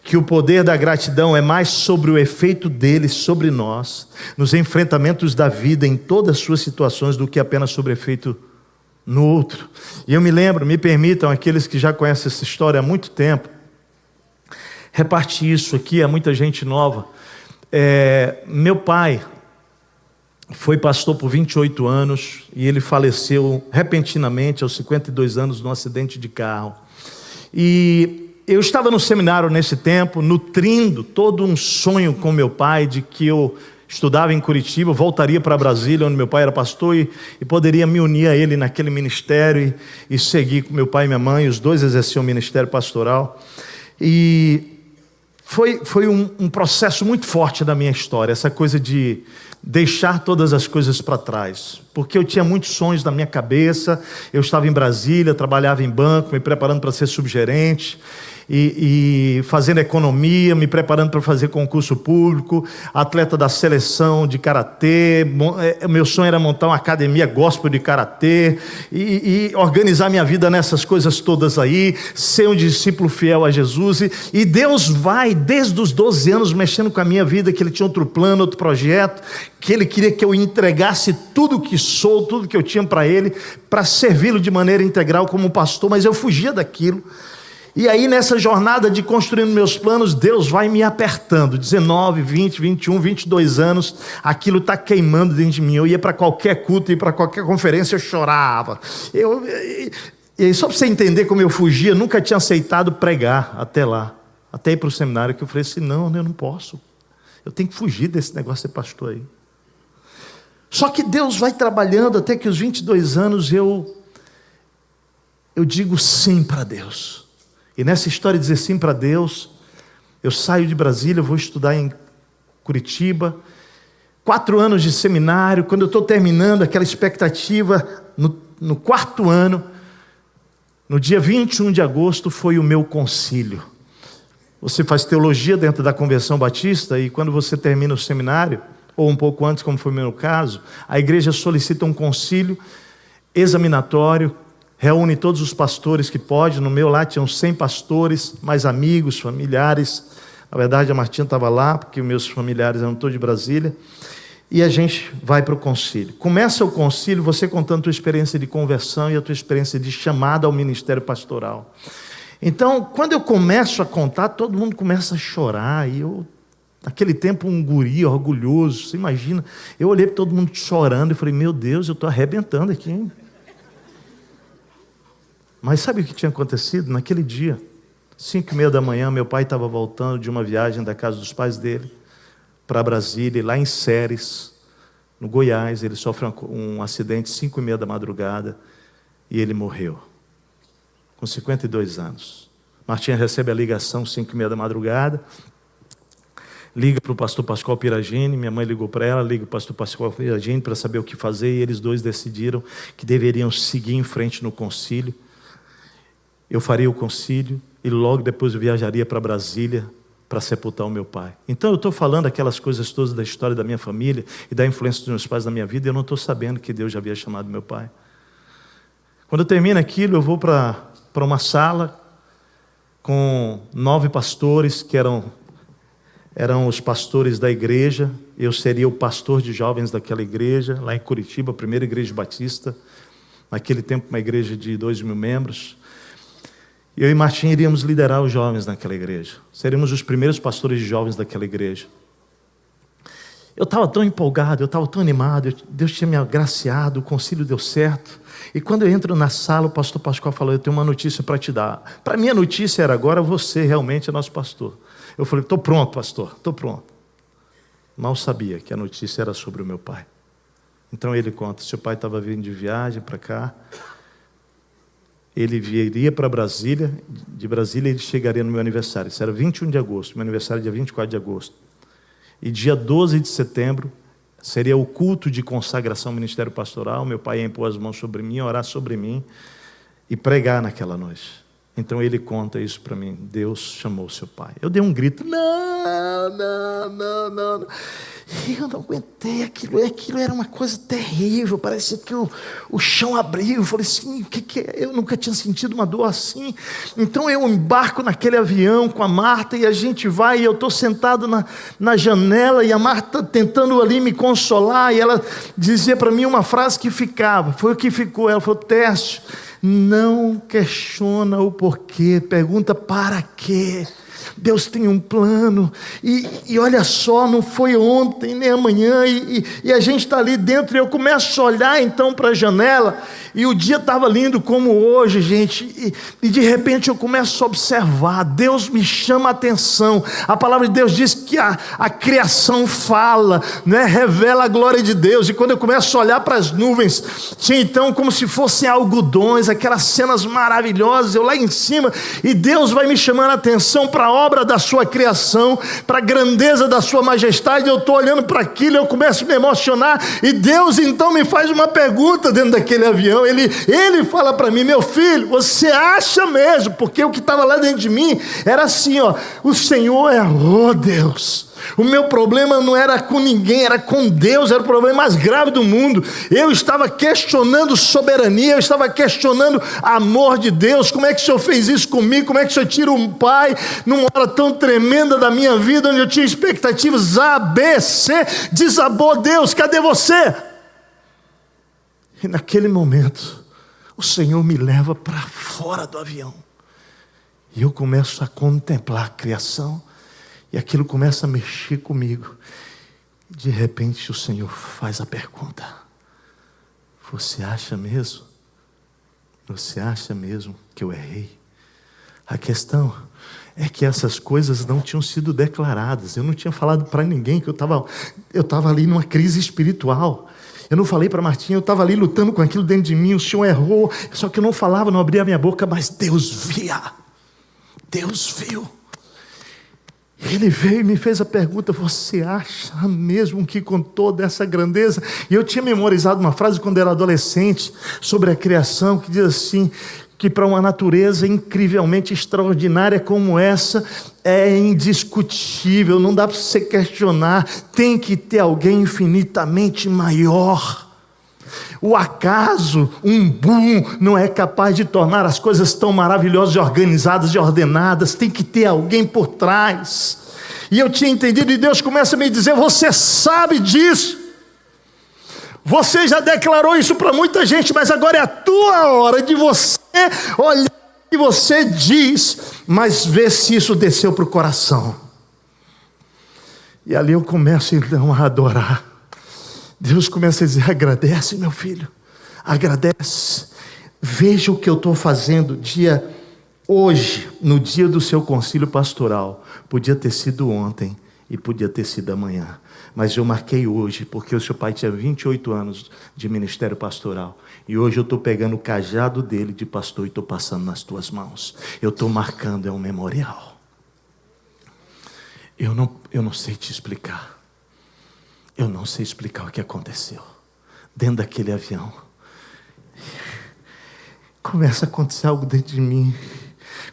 que o poder da gratidão é mais sobre o efeito dele sobre nós, nos enfrentamentos da vida, em todas as suas situações, do que apenas sobre o efeito no outro. E eu me lembro, me permitam, aqueles que já conhecem essa história há muito tempo, repartir isso aqui a muita gente nova. Meu pai foi pastor por 28 anos e ele faleceu repentinamente aos 52 anos num acidente de carro. E eu estava no seminário nesse tempo, nutrindo todo um sonho com meu pai de que eu estudava em Curitiba, voltaria para Brasília, onde meu pai era pastor, e poderia me unir a ele naquele ministério e seguir com meu pai e minha mãe. Os dois exerciam o ministério pastoral. E foi um processo muito forte da minha história, essa coisa de deixar todas as coisas para trás, porque eu tinha muitos sonhos na minha cabeça. Eu estava em Brasília, trabalhava em banco, me preparando para ser subgerente, e fazendo economia, me preparando para fazer concurso público, atleta da seleção de karatê. Meu sonho era montar uma academia gospel de karatê e organizar minha vida nessas coisas todas aí, ser um discípulo fiel a Jesus. E Deus vai, desde os 12 anos, mexendo com a minha vida, que Ele tinha outro plano, outro projeto, que Ele queria que eu entregasse tudo que sou, tudo que eu tinha para Ele, para servi-lo de maneira integral como pastor, mas eu fugia daquilo. E aí, nessa jornada de construindo meus planos, Deus vai me apertando. 19, 20, 21, 22 anos, aquilo está queimando dentro de mim. Eu ia para qualquer culto, ia para qualquer conferência, eu chorava. E só para você entender como eu fugia, nunca tinha aceitado pregar até lá. Até ir para o seminário, que eu falei assim: não, eu não posso. Eu tenho que fugir desse negócio de ser pastor aí. Só que Deus vai trabalhando até que aos 22 anos eu digo sim para Deus. E nessa história de dizer sim para Deus, eu saio de Brasília, eu vou estudar em Curitiba, 4 anos de seminário. Quando eu estou terminando aquela expectativa, no 4º ano, no dia 21 de agosto, foi o meu concílio. Você faz teologia dentro da Convenção Batista, e quando você termina o seminário, ou um pouco antes, como foi o meu caso, a igreja solicita um concílio examinatório, reúne todos os pastores que pode. No meu lá tinham 100 pastores, mais amigos, familiares. Na verdade, a Martinha estava lá, porque meus familiares eram todos de Brasília. E a gente vai para o concílio. Começa o concílio, você contando a tua experiência de conversão e a tua experiência de chamada ao ministério pastoral. Então, quando eu começo a contar, todo mundo começa a chorar. E eu, naquele tempo, um guri orgulhoso, você imagina. Eu olhei para todo mundo chorando e falei, meu Deus, eu estou arrebentando aqui, hein? Mas sabe o que tinha acontecido? Naquele dia, 5h30 da manhã, meu pai estava voltando de uma viagem da casa dos pais dele para Brasília, e lá em Ceres, no Goiás, ele sofre um acidente 5h30 da madrugada e ele morreu, com 52 anos. Martinha recebe a ligação 5h30 da madrugada, liga para o pastor Pascoal Piragini, minha mãe ligou para ela, liga para o pastor Pascoal Piragini para saber o que fazer, e eles dois decidiram que deveriam seguir em frente no concílio. Eu faria o concílio e logo depois eu viajaria para Brasília para sepultar o meu pai. Então eu estou falando aquelas coisas todas da história da minha família e da influência dos meus pais na minha vida, e eu não estou sabendo que Deus já havia chamado meu pai. Quando eu termino aquilo, eu vou para uma sala com 9 pastores que eram os pastores da igreja. Eu seria o pastor de jovens daquela igreja, lá em Curitiba, a primeira igreja batista, naquele tempo uma igreja de 2.000 membros. Eu e Martinha iríamos liderar os jovens naquela igreja. Seríamos os primeiros pastores de jovens daquela igreja. Eu estava tão empolgado, eu estava tão animado, Deus tinha me agraciado, o concílio deu certo. E quando eu entro na sala, o pastor Pascoal falou, eu tenho uma notícia para te dar. Para mim a notícia era, agora você realmente é nosso pastor. Eu falei, estou pronto, pastor, estou pronto. Mal sabia que a notícia era sobre o meu pai. Então ele conta, seu pai estava vindo de viagem para cá, ele viria para Brasília, de Brasília ele chegaria no meu aniversário. Isso era 21 de agosto, meu aniversário é dia 24 de agosto. E dia 12 de setembro seria o culto de consagração ao ministério pastoral. Meu pai ia impor as mãos sobre mim, orar sobre mim e pregar naquela noite. Então ele conta isso para mim, Deus chamou seu pai. Eu dei um grito, não. Eu não aguentei, aquilo era uma coisa terrível, parecia que o chão abriu. Eu falei assim, o que é? Eu nunca tinha sentido uma dor assim. Então eu embarco naquele avião com a Marta e a gente vai, e eu estou sentado na janela e a Marta tentando ali me consolar, e ela dizia para mim uma frase que ficava, foi o que ficou, ela falou, Tércio, não questiona o porquê, pergunta para quê. Deus tem um plano, e olha só, não foi ontem nem amanhã, e a gente está ali dentro, e eu começo a olhar então para a janela, e o dia estava lindo como hoje, gente, e de repente eu começo a observar, Deus me chama a atenção, a palavra de Deus diz que a criação fala, né, revela a glória de Deus, e quando eu começo a olhar para as nuvens, tinha então como se fossem algodões, aquelas cenas maravilhosas, eu lá em cima, e Deus vai me chamando a atenção para a obra da sua criação, para a grandeza da sua majestade. Eu estou olhando para aquilo, eu começo a me emocionar, e Deus então me faz uma pergunta dentro daquele avião. Ele fala para mim, meu filho, você acha mesmo? Porque o que estava lá dentro de mim era assim, ó, o Senhor é, oh Deus, o meu problema não era com ninguém, era com Deus, era o problema mais grave do mundo. Eu estava questionando soberania, eu estava questionando amor de Deus. Como é que o Senhor fez isso comigo? Como é que o Senhor tira um pai numa hora tão tremenda da minha vida, onde eu tinha expectativas A, B, C, desabou. Deus, cadê você? E naquele momento o Senhor me leva para fora do avião, e eu começo a contemplar a criação, e aquilo começa a mexer comigo. De repente o Senhor faz a pergunta, você acha mesmo? Você acha mesmo que eu errei? A questão é que essas coisas não tinham sido declaradas. Eu não tinha falado para ninguém que eu estava ali numa crise espiritual. Eu não falei para Martinha, eu estava ali lutando com aquilo dentro de mim, o Senhor errou, só que eu não falava, não abria a minha boca, mas Deus via. Deus viu. Ele veio e me fez a pergunta: você acha mesmo que com toda essa grandeza? E eu tinha memorizado uma frase quando era adolescente sobre a criação, que diz assim, que para uma natureza incrivelmente extraordinária como essa, é indiscutível, não dá para você questionar, tem que ter alguém infinitamente maior. O acaso, um boom, não é capaz de tornar as coisas tão maravilhosas, e organizadas e ordenadas, tem que ter alguém por trás. E eu tinha entendido, e Deus começa a me dizer: você sabe disso, você já declarou isso para muita gente, mas agora é a tua hora de você olhar o que você diz, mas ver se isso desceu para o coração. E ali eu começo então a adorar. Deus começa a dizer: agradece, meu filho, agradece. Veja o que eu estou fazendo. Hoje, no dia do seu concílio pastoral, podia ter sido ontem e podia ter sido amanhã, mas eu marquei hoje, porque o seu pai tinha 28 anos de ministério pastoral, e hoje eu estou pegando o cajado dele de pastor e estou passando nas tuas mãos. Eu estou marcando, é um memorial. Eu não sei te explicar. Eu não sei explicar o que aconteceu dentro daquele avião. Começa a acontecer algo dentro de mim.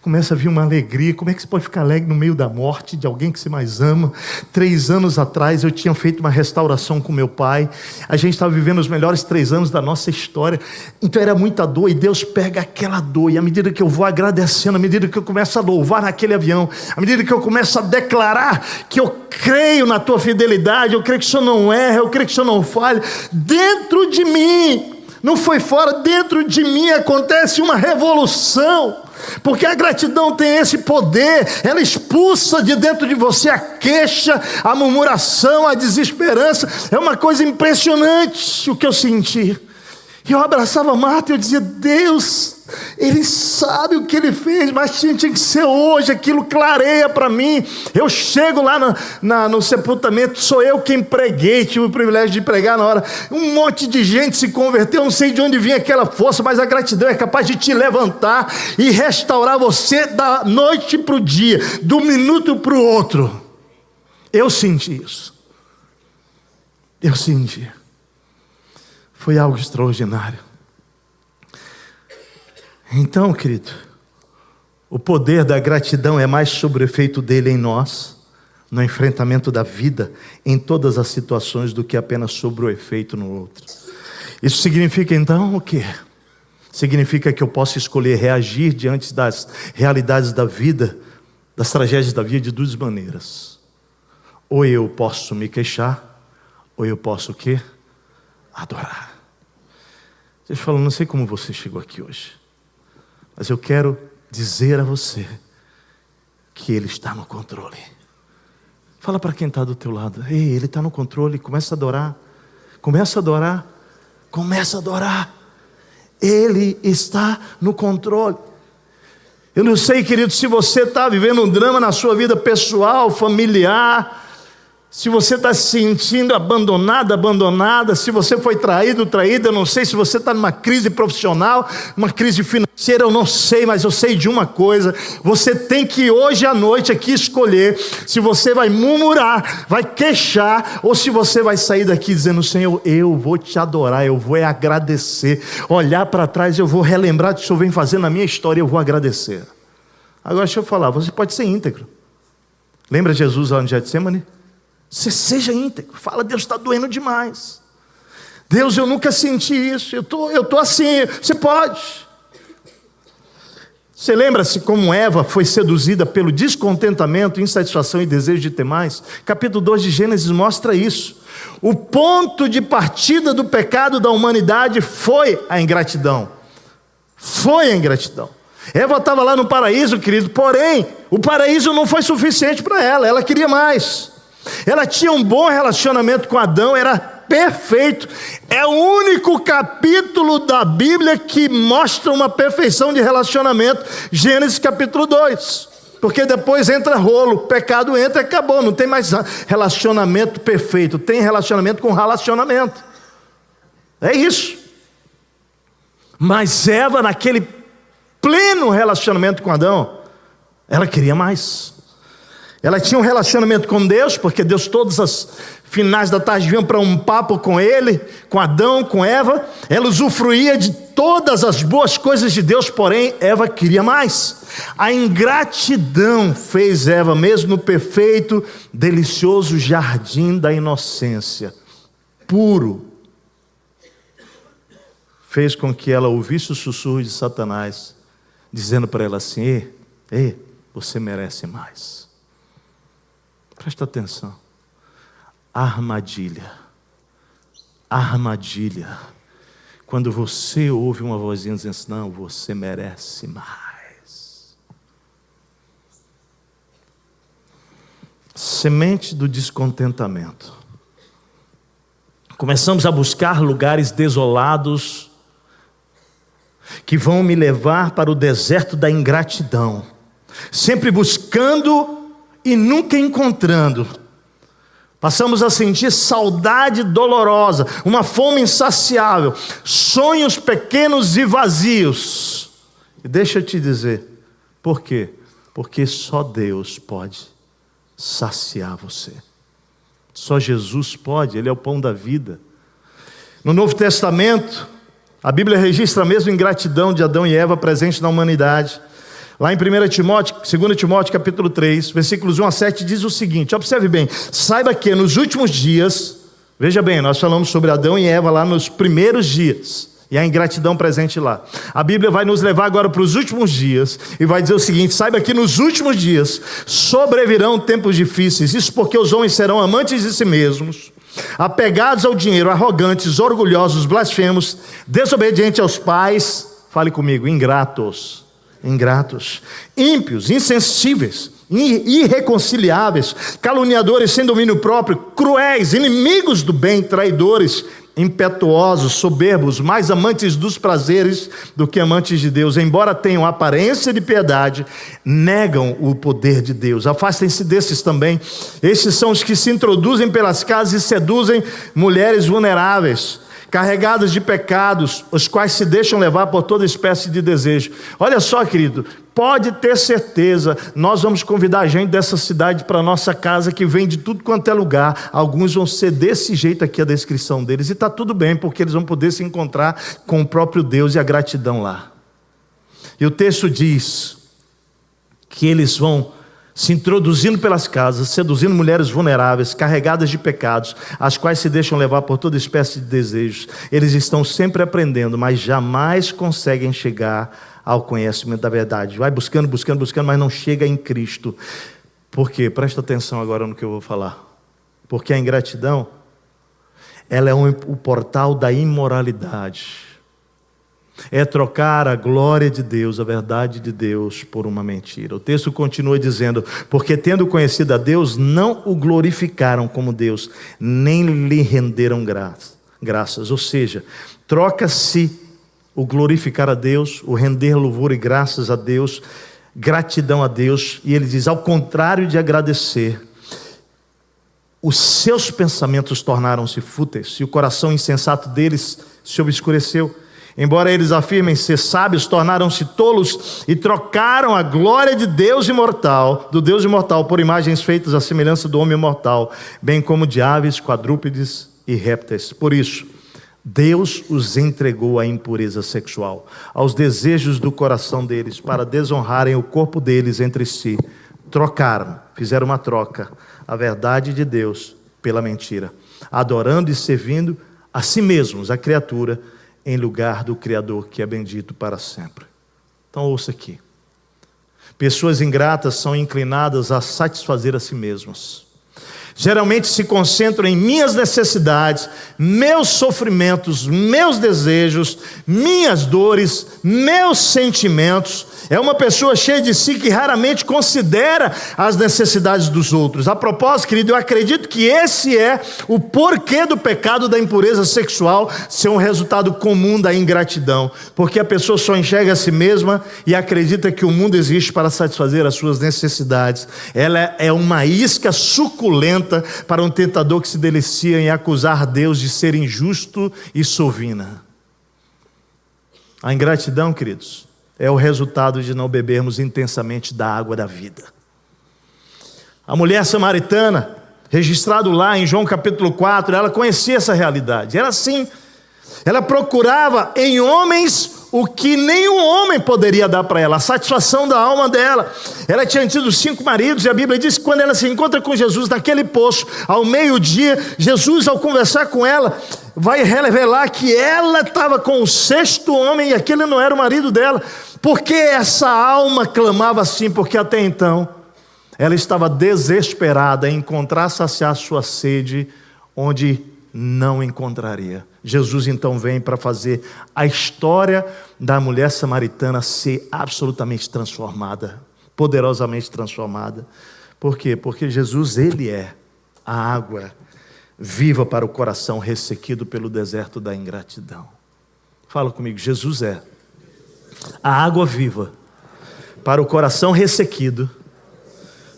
Começa a vir uma alegria. Como é que você pode ficar alegre no meio da morte de alguém que você mais ama? 3 anos atrás eu tinha feito uma restauração com meu pai. A gente estava vivendo os melhores 3 anos da nossa história. Então era muita dor, e Deus pega aquela dor, e à medida que eu vou agradecendo, à medida que eu começo a louvar naquele avião, à medida que eu começo a declarar que eu creio na tua fidelidade, eu creio que o Senhor não erra, eu creio que o Senhor não falha, dentro de mim, não foi fora, dentro de mim acontece uma revolução. Porque a gratidão tem esse poder, ela expulsa de dentro de você a queixa, a murmuração, a desesperança. É uma coisa impressionante o que eu senti. E eu abraçava a Marta e eu dizia: Deus, Ele sabe o que Ele fez, mas tinha que ser hoje, aquilo clareia para mim. Eu chego lá no sepultamento, sou eu quem preguei, tive o privilégio de pregar na hora. Um monte de gente se converteu, eu não sei de onde vinha aquela força, mas a gratidão é capaz de te levantar e restaurar você da noite para o dia, do minuto para o outro. Eu senti isso. Eu senti. Foi algo extraordinário. Então, querido, o poder da gratidão é mais sobre o efeito dele em nós, no enfrentamento da vida, em todas as situações, do que apenas sobre o efeito no outro. Isso significa então o quê? Significa que eu posso escolher reagir diante das realidades da vida, das tragédias da vida, de 2 maneiras. Ou eu posso me queixar, ou eu posso o quê? Adorar. Deixa eu falar, não sei como você chegou aqui hoje, mas eu quero dizer a você que Ele está no controle. Fala para quem está do teu lado: ei, Ele está no controle. Começa a adorar. Começa a adorar. Começa a adorar. Ele está no controle. Eu não sei, querido, se você está vivendo um drama na sua vida pessoal, familiar, se você está se sentindo abandonado, abandonada, se você foi traído, traída, eu não sei, se você está numa crise profissional, uma crise financeira, eu não sei, mas eu sei de uma coisa: você tem que hoje à noite aqui escolher se você vai murmurar, vai queixar, ou se você vai sair daqui dizendo: Senhor, eu vou te adorar, eu vou agradecer, olhar para trás, eu vou relembrar do que o Senhor vem fazendo na minha história, eu vou agradecer. Agora deixa eu falar, você pode ser íntegro. Lembra Jesus lá no Getsemane? Você seja íntegro. Fala: Deus, está doendo demais. Deus, eu nunca senti isso. Eu tô assim. Você pode. Você lembra-se como Eva foi seduzida pelo descontentamento, insatisfação e desejo de ter mais? Capítulo 2 de Gênesis mostra isso. O ponto de partida do pecado da humanidade foi a ingratidão. Foi a ingratidão. Eva estava lá no paraíso, querido, porém, o paraíso não foi suficiente para ela. Ela queria mais. Ela tinha um bom relacionamento com Adão, era perfeito. É o único capítulo da Bíblia que mostra uma perfeição de relacionamento. Gênesis capítulo 2. Porque depois entra rolo, o pecado entra e acabou. Não tem mais relacionamento perfeito, tem relacionamento com relacionamento. É isso. Mas Eva, naquele pleno relacionamento com Adão, ela queria mais. Ela tinha um relacionamento com Deus, porque Deus todas as finais da tarde vinham para um papo com ele, com Adão, com Eva. Ela usufruía de todas as boas coisas de Deus, porém Eva queria mais. A ingratidão fez Eva, mesmo no perfeito, delicioso jardim da inocência, puro, fez com que ela ouvisse o sussurro de Satanás, dizendo para ela assim: ei, você merece mais. Presta atenção. Armadilha. Armadilha. Quando você ouve uma vozinha dizendo assim: não, você merece mais. Semente do descontentamento. Começamos a buscar lugares desolados que vão me levar para o deserto da ingratidão, sempre buscando e nunca encontrando. Passamos a sentir saudade dolorosa, uma fome insaciável, sonhos pequenos e vazios. E deixa eu te dizer, por quê? Porque só Deus pode saciar você. Só Jesus pode, Ele é o pão da vida. No Novo Testamento, a Bíblia registra a mesma ingratidão de Adão e Eva presente na humanidade. Lá em 2 Timóteo capítulo 3, versículos 1 a 7, diz o seguinte, observe bem: saiba que nos últimos dias, veja bem, nós falamos sobre Adão e Eva lá nos primeiros dias, e a ingratidão presente lá. A Bíblia vai nos levar agora para os últimos dias, e vai dizer o seguinte: saiba que nos últimos dias sobrevirão tempos difíceis, isso porque os homens serão amantes de si mesmos, apegados ao dinheiro, arrogantes, orgulhosos, blasfemos, desobedientes aos pais, fale comigo, ingratos, ímpios, insensíveis, irreconciliáveis, caluniadores sem domínio próprio, cruéis, inimigos do bem, traidores, impetuosos, soberbos, mais amantes dos prazeres do que amantes de Deus. Embora tenham aparência de piedade, negam o poder de Deus. Afastem-se desses também. Esses são os que se introduzem pelas casas e seduzem mulheres vulneráveis, carregadas de pecados, os quais se deixam levar por toda espécie de desejo. Olha só, querido, pode ter certeza, nós vamos convidar a gente dessa cidade para a nossa casa, que vem de tudo quanto é lugar. Alguns vão ser desse jeito aqui a descrição deles, e está tudo bem, porque eles vão poder se encontrar com o próprio Deus e a gratidão lá. E o texto diz que eles vão se introduzindo pelas casas, seduzindo mulheres vulneráveis, carregadas de pecados, as quais se deixam levar por toda espécie de desejos. Eles estão sempre aprendendo, mas jamais conseguem chegar ao conhecimento da verdade. Vai buscando, mas não chega em Cristo. Por quê? Presta atenção agora no que eu vou falar. Porque a ingratidão, ela é o portal da imoralidade. É trocar a glória de Deus, a verdade de Deus, por uma mentira. O texto continua dizendo: porque tendo conhecido a Deus, não o glorificaram como Deus, nem lhe renderam graças. Ou seja, troca-se o glorificar a Deus, o render louvor e graças a Deus, gratidão a Deus. E ele diz, ao contrário de agradecer, os seus pensamentos tornaram-se fúteis, e o coração insensato deles se obscureceu. Embora eles afirmem ser sábios, tornaram-se tolos e trocaram a glória de Deus imortal, do Deus imortal, por imagens feitas à semelhança do homem mortal, bem como de aves, quadrúpedes e répteis. Por isso, Deus os entregou à impureza sexual, aos desejos do coração deles, para desonrarem o corpo deles entre si. Trocaram, fizeram uma troca, a verdade de Deus pela mentira, adorando e servindo a si mesmos, a criatura, em lugar do Criador, que é bendito para sempre. Então ouça aqui. Pessoas ingratas são inclinadas a satisfazer a si mesmas. geralmente se concentram em minhas necessidades, meus sofrimentos, meus desejos, minhas dores, meus sentimentos. É uma pessoa cheia de si que raramente considera as necessidades dos outros. A propósito, querido, eu acredito que esse é o porquê do pecado da impureza sexual ser um resultado comum da ingratidão. Porque a pessoa só enxerga a si mesma e acredita que o mundo existe para satisfazer as suas necessidades. Ela é uma isca suculenta para um tentador que se delicia em acusar Deus de ser injusto e sovina. A ingratidão, queridos, é o resultado de não bebermos intensamente da água da vida. A mulher samaritana, registrado lá em João capítulo 4, ela conhecia essa realidade. Era assim, ela procurava em homens o que nenhum homem poderia dar para ela, a satisfação da alma dela. Ela tinha tido 5 maridos e a Bíblia diz que quando ela se encontra com Jesus naquele poço, ao meio-dia, Jesus, ao conversar com ela, vai revelar que ela estava com o 6º homem e aquele não era o marido dela. Por que essa alma clamava assim? Porque até então ela estava desesperada em encontrar, saciar sua sede onde não encontraria. Jesus então vem para fazer a história da mulher samaritana ser absolutamente transformada, poderosamente transformada. Por quê? Porque Jesus, Ele é a água viva para o coração ressequido pelo deserto da ingratidão. Fala comigo, Jesus é a água viva para o coração ressequido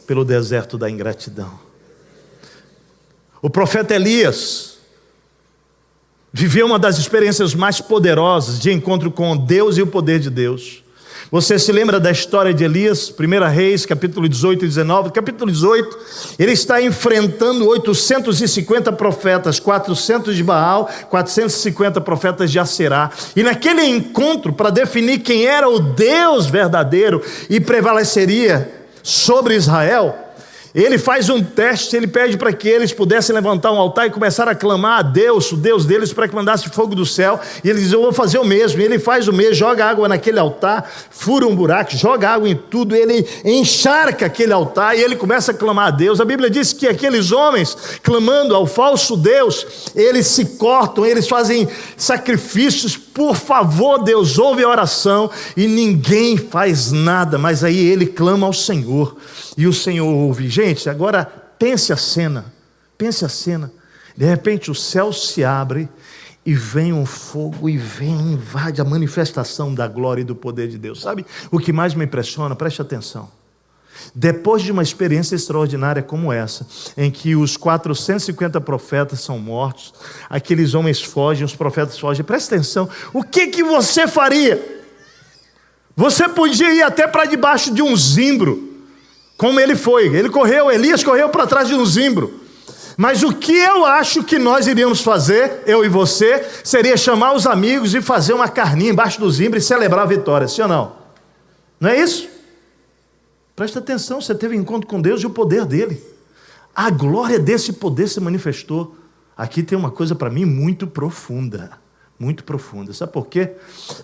pelo deserto da ingratidão. O profeta Elias viveu uma das experiências mais poderosas de encontro com Deus e o poder de Deus. Você se lembra da história de Elias, 1 Reis, capítulo 18 e 19? Capítulo 18, ele está enfrentando 850 profetas, 400 de Baal, 450 profetas de Aserá. E naquele encontro, para definir quem era o Deus verdadeiro e prevaleceria sobre Israel, ele faz um teste, ele pede para que eles pudessem levantar um altar e começar a clamar a Deus, o Deus deles, para que mandasse fogo do céu. E ele diz, eu vou fazer o mesmo. E ele faz o mesmo, joga água naquele altar, fura um buraco, joga água em tudo, ele encharca aquele altar e ele começa a clamar a Deus. A Bíblia diz que aqueles homens, clamando ao falso Deus, eles se cortam, eles fazem sacrifícios. Por favor, Deus, ouve a oração. E ninguém faz nada, mas aí ele clama ao Senhor e o Senhor ouve. Gente, agora pense a cena. De repente o céu se abre e vem um fogo e invade a manifestação da glória e do poder de Deus. Sabe o que mais me impressiona? Preste atenção. Depois de uma experiência extraordinária como essa, em que os 450 profetas são mortos, aqueles homens fogem, os profetas fogem, preste atenção, o que você faria? Você podia ir até para debaixo de um zimbro, como ele foi, Elias correu para trás de um zimbro. Mas o que eu acho que nós iríamos fazer, eu e você, seria chamar os amigos e fazer uma carninha embaixo do zimbro e celebrar a vitória, sim ou não? Não é isso? Presta atenção, você teve encontro com Deus e o poder dele. A glória desse poder se manifestou. Aqui tem uma coisa para mim muito profunda. Muito profunda. Sabe por quê?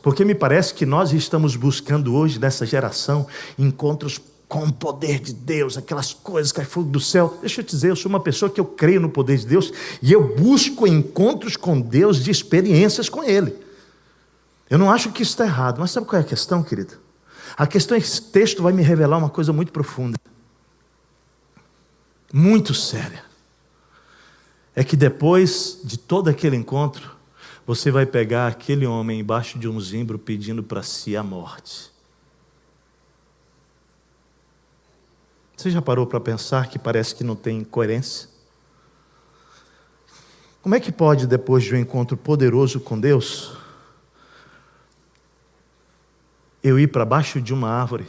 Porque me parece que nós estamos buscando hoje, nessa geração, encontros com o poder de Deus, aquelas coisas que é fogo do céu. Deixa eu te dizer, eu sou uma pessoa que eu creio no poder de Deus e eu busco encontros com Deus de experiências com Ele. Eu não acho que isso está errado, mas sabe qual é a questão, querido? A questão é que esse texto vai me revelar uma coisa muito profunda, muito séria. É que depois de todo aquele encontro, você vai pegar aquele homem embaixo de um zimbro pedindo para si a morte. Você já parou para pensar que parece que não tem coerência? Como é que pode, depois de um encontro poderoso com Deus, eu ir para baixo de uma árvore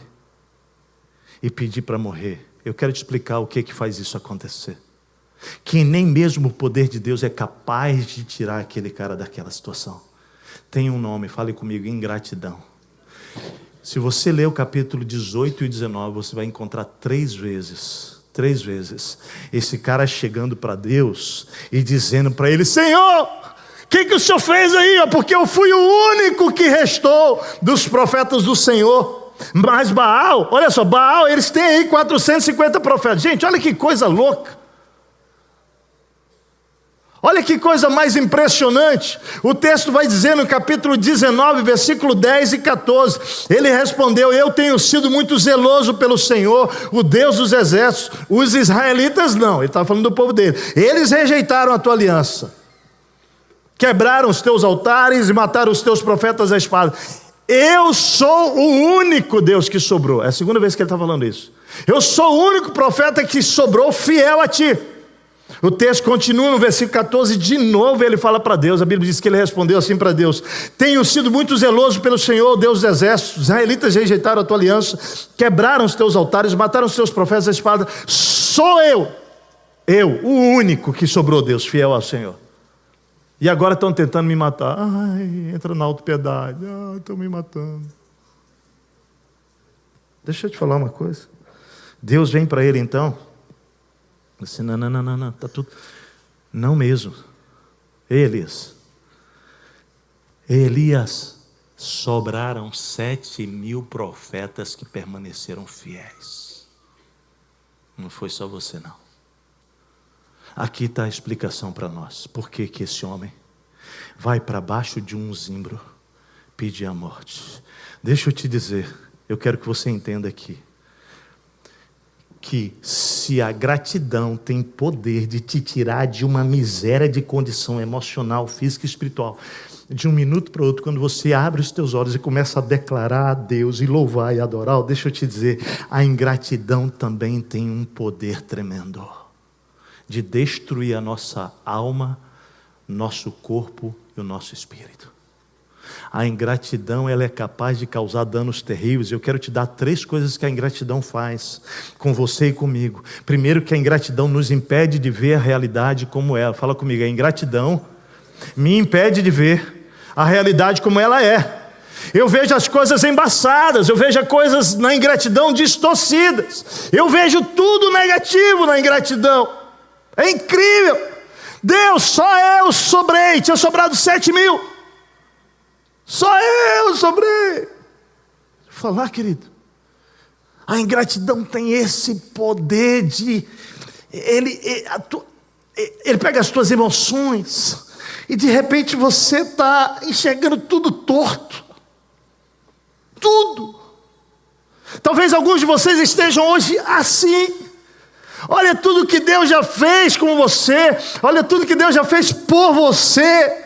e pedir para morrer? Eu quero te explicar o que faz isso acontecer. Que nem mesmo o poder de Deus é capaz de tirar aquele cara daquela situação. Tem um nome, fale comigo, ingratidão. Se você ler o capítulo 18 e 19, você vai encontrar 3 vezes, esse cara chegando para Deus e dizendo para ele, Senhor, o que o Senhor fez aí? Porque eu fui o único que restou dos profetas do Senhor. Mas Baal, olha só, Baal, eles têm aí 450 profetas. Gente, olha que coisa louca. Olha que coisa mais impressionante. O texto vai dizer no capítulo 19, versículo 10 e 14. Ele respondeu: eu tenho sido muito zeloso pelo Senhor, o Deus dos exércitos. Os israelitas não, ele estava falando do povo dele. Eles rejeitaram a tua aliança, quebraram os teus altares e mataram os teus profetas à espada. Eu sou o único Deus que sobrou. É a segunda vez que ele está falando isso. Eu sou o único profeta que sobrou fiel a ti. O texto continua no versículo 14, de novo ele fala para Deus. A Bíblia diz que ele respondeu assim para Deus: tenho sido muito zeloso pelo Senhor, Deus dos exércitos. Os israelitas rejeitaram a tua aliança, quebraram os teus altares, mataram os teus profetas à espada. Sou eu, o único que sobrou, Deus, fiel ao Senhor. E agora estão tentando me matar. Ai, entra na autopiedade. Estão me matando. Deixa eu te falar uma coisa. Deus vem para ele então, assim, não, está tudo. Não mesmo. Elias, sobraram 7.000 profetas que permaneceram fiéis. Não foi só você não. Aqui está a explicação para nós. Por que esse homem vai para baixo de um zimbro pedir a morte? Deixa eu te dizer, eu quero que você entenda aqui, que se a gratidão tem poder de te tirar de uma miséria de condição emocional, física e espiritual, de um minuto para o outro, quando você abre os teus olhos e começa a declarar a Deus e louvar e adorar, deixa eu te dizer, a ingratidão também tem um poder tremendo de destruir a nossa alma, nosso corpo e o nosso espírito. A ingratidão, ela é capaz de causar danos terríveis. Eu quero te dar 3 coisas que a ingratidão faz com você e comigo. Primeiro, que a ingratidão nos impede de ver a realidade como ela. Fala comigo, a ingratidão me impede de ver a realidade como ela é. Eu vejo as coisas embaçadas, eu vejo as coisas na ingratidão distorcidas. Eu vejo tudo negativo na ingratidão. É incrível. Deus, só eu sobrei. Tinha sobrado 7.000. Só eu sobrei. Vou falar, querido, a ingratidão tem esse poder de ele pega as tuas emoções e de repente você está enxergando tudo torto. Tudo. Talvez alguns de vocês estejam hoje assim. Olha tudo que Deus já fez com você. Olha tudo que Deus já fez por você.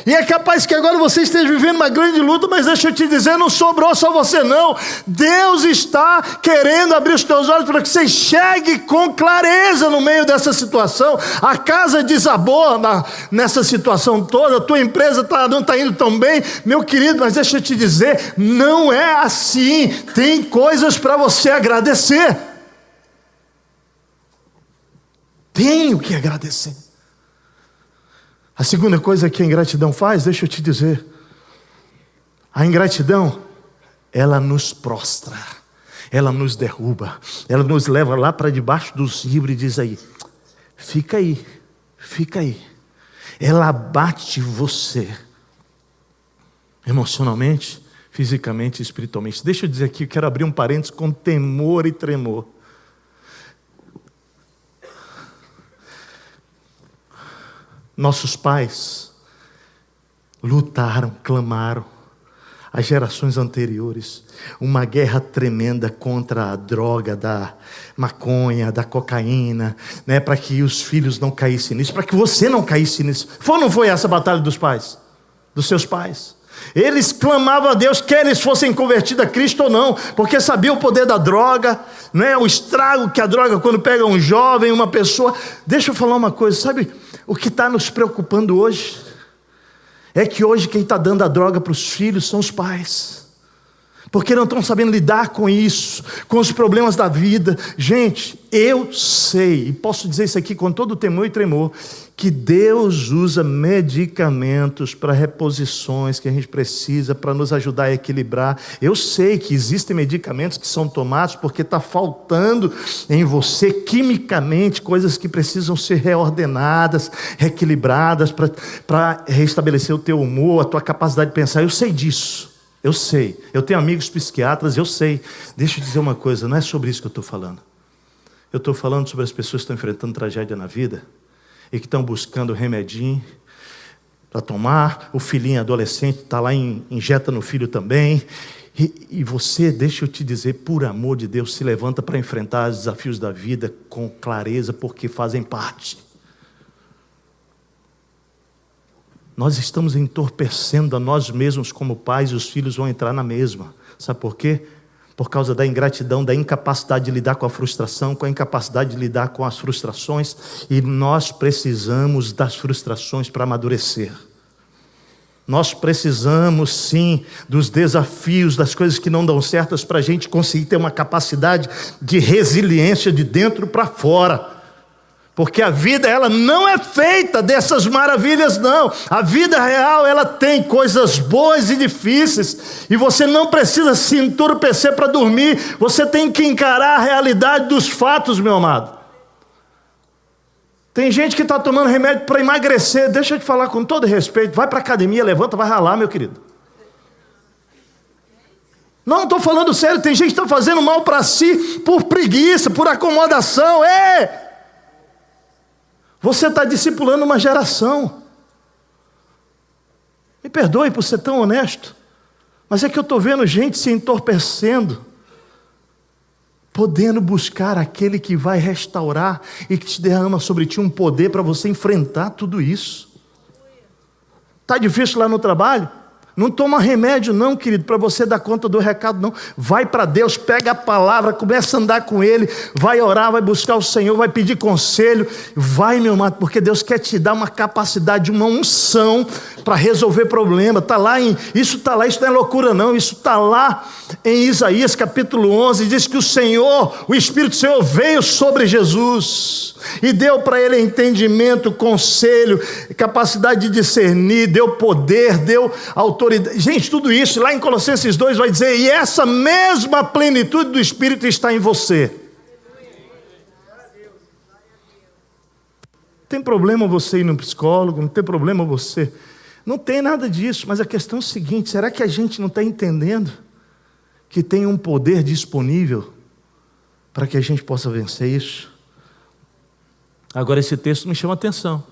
E é capaz que agora você esteja vivendo uma grande luta, mas deixa eu te dizer, não sobrou só você não. Deus está querendo abrir os teus olhos para que você enxergue com clareza no meio dessa situação. A casa desabou nessa situação toda, a tua empresa não está indo tão bem. Meu querido, mas deixa eu te dizer, não é assim. Tem coisas para você agradecer. Tenho que agradecer. A segunda coisa que a ingratidão faz, deixa eu te dizer, a ingratidão, ela nos prostra, ela nos derruba, ela nos leva lá para debaixo do zimbro e diz aí, fica aí, fica aí. Ela abate você, emocionalmente, fisicamente e espiritualmente. Deixa eu dizer aqui, eu quero abrir um parênteses com temor e tremor. Nossos pais lutaram, clamaram, as gerações anteriores, uma guerra tremenda contra a droga da maconha, da cocaína, né, para que os filhos não caíssem nisso, para que você não caísse nisso. Foi ou não foi essa a batalha dos pais, dos seus pais? Eles clamavam a Deus, quer eles fossem convertidos a Cristo ou não, porque sabiam o poder da droga, né, o estrago que a droga quando pega um jovem, uma pessoa. Deixa eu falar uma coisa, sabe o que está nos preocupando hoje? É que hoje quem está dando a droga para os filhos são os pais, porque não estão sabendo lidar com isso, com os problemas da vida. Gente, eu sei, e posso dizer isso aqui com todo temor e tremor, que Deus usa medicamentos para reposições que a gente precisa para nos ajudar a equilibrar. Eu sei que existem medicamentos que são tomados porque está faltando em você quimicamente coisas que precisam ser reordenadas, reequilibradas para restabelecer o teu humor, a tua capacidade de pensar. Eu sei disso, eu sei. Eu tenho amigos psiquiatras, eu sei. Deixa eu dizer uma coisa, não é sobre isso que eu estou falando. Eu estou falando sobre as pessoas que estão enfrentando tragédia na vida e que estão buscando remedinho para tomar. O filhinho adolescente está lá, injeta no filho também. E você, deixa eu te dizer, por amor de Deus, se levanta para enfrentar os desafios da vida com clareza, porque fazem parte. Nós estamos entorpecendo a nós mesmos como pais, e os filhos vão entrar na mesma. Sabe por quê? Por causa da ingratidão, da incapacidade de lidar com a frustração, com a incapacidade de lidar com as frustrações. E nós precisamos das frustrações para amadurecer. Nós precisamos sim dos desafios, das coisas que não dão certas, para a gente conseguir ter uma capacidade de resiliência de dentro para fora. Porque a vida, ela não é feita dessas maravilhas, não. A vida real, ela tem coisas boas e difíceis. E você não precisa se entorpecer para dormir. Você tem que encarar a realidade dos fatos, meu amado. Tem gente que está tomando remédio para emagrecer. Deixa eu te falar com todo respeito. Vai para a academia, levanta, vai ralar, meu querido. Não estou falando sério. Tem gente que está fazendo mal para si por preguiça, por acomodação. Você está discipulando uma geração. Me perdoe por ser tão honesto, mas é que eu estou vendo gente se entorpecendo, podendo buscar aquele que vai restaurar e que te derrama sobre ti um poder para você enfrentar tudo isso. Está difícil lá no trabalho? Não toma remédio não, querido, para você dar conta do recado não. Vai para Deus, pega a palavra, começa a andar com Ele, vai orar, vai buscar o Senhor, vai pedir conselho. Vai, meu amado, porque Deus quer te dar uma capacidade, uma unção para resolver problema. Isso está lá, isso não é loucura não, isso está lá em Isaías capítulo 11, diz que o Senhor, o Espírito do Senhor veio sobre Jesus e deu para ele entendimento, conselho, capacidade de discernir, deu poder, deu autoridade. Gente, tudo isso lá em Colossenses 2 vai dizer, e essa mesma plenitude do Espírito está em você. Tem problema você ir no psicólogo, não tem problema você... Não tem nada disso, mas a questão é a seguinte, será que a gente não está entendendo que tem um poder disponível para que a gente possa vencer isso? Agora esse texto me chama a atenção.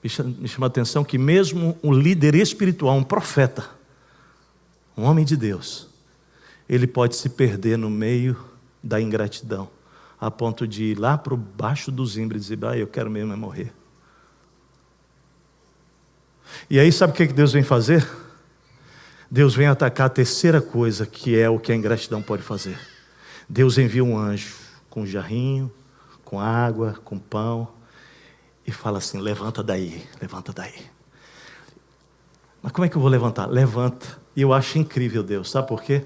Me chama a atenção que mesmo um líder espiritual, um profeta, um homem de Deus, ele pode se perder no meio da ingratidão, a ponto de ir lá para baixo do zimbro e dizer, eu quero mesmo é morrer. E aí sabe o que Deus vem fazer? Deus vem atacar a terceira coisa, que é o que a ingratidão pode fazer. Deus envia um anjo com um jarrinho, com água, com pão, e fala assim, levanta daí. Mas como é que eu vou levantar? Levanta. E eu acho incrível Deus, sabe por quê?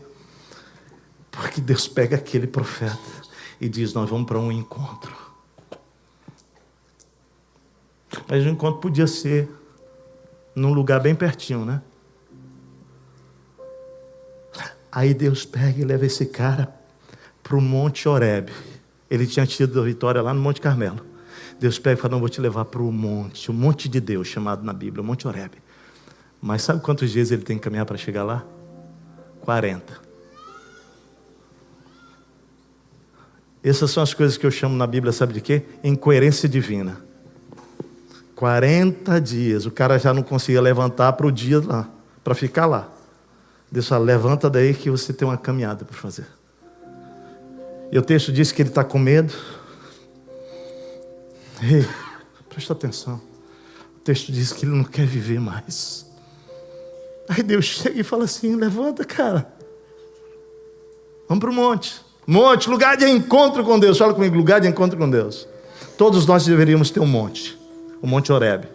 Porque Deus pega aquele profeta e diz, nós vamos para um encontro. Mas o encontro podia ser num lugar bem pertinho, né? Aí Deus pega e leva esse cara para o Monte Horebe. Ele tinha tido a vitória lá no Monte Carmelo. Deus pega e fala, não, vou te levar para o monte de Deus, chamado na Bíblia, o Monte Horebe. Mas sabe quantos dias ele tem que caminhar para chegar lá? 40. Essas são as coisas que eu chamo na Bíblia, sabe de quê? Incoerência divina. 40 dias, o cara já não conseguia levantar para o dia lá, para ficar lá. Deus fala, levanta daí que você tem uma caminhada para fazer. E o texto diz que ele está com medo. Ei, presta atenção. O texto diz que ele não quer viver mais. Aí Deus chega e fala assim, levanta, cara. Vamos para o monte. Monte, lugar de encontro com Deus. Fala comigo, lugar de encontro com Deus. Todos nós deveríamos ter um monte. O Monte Horebe.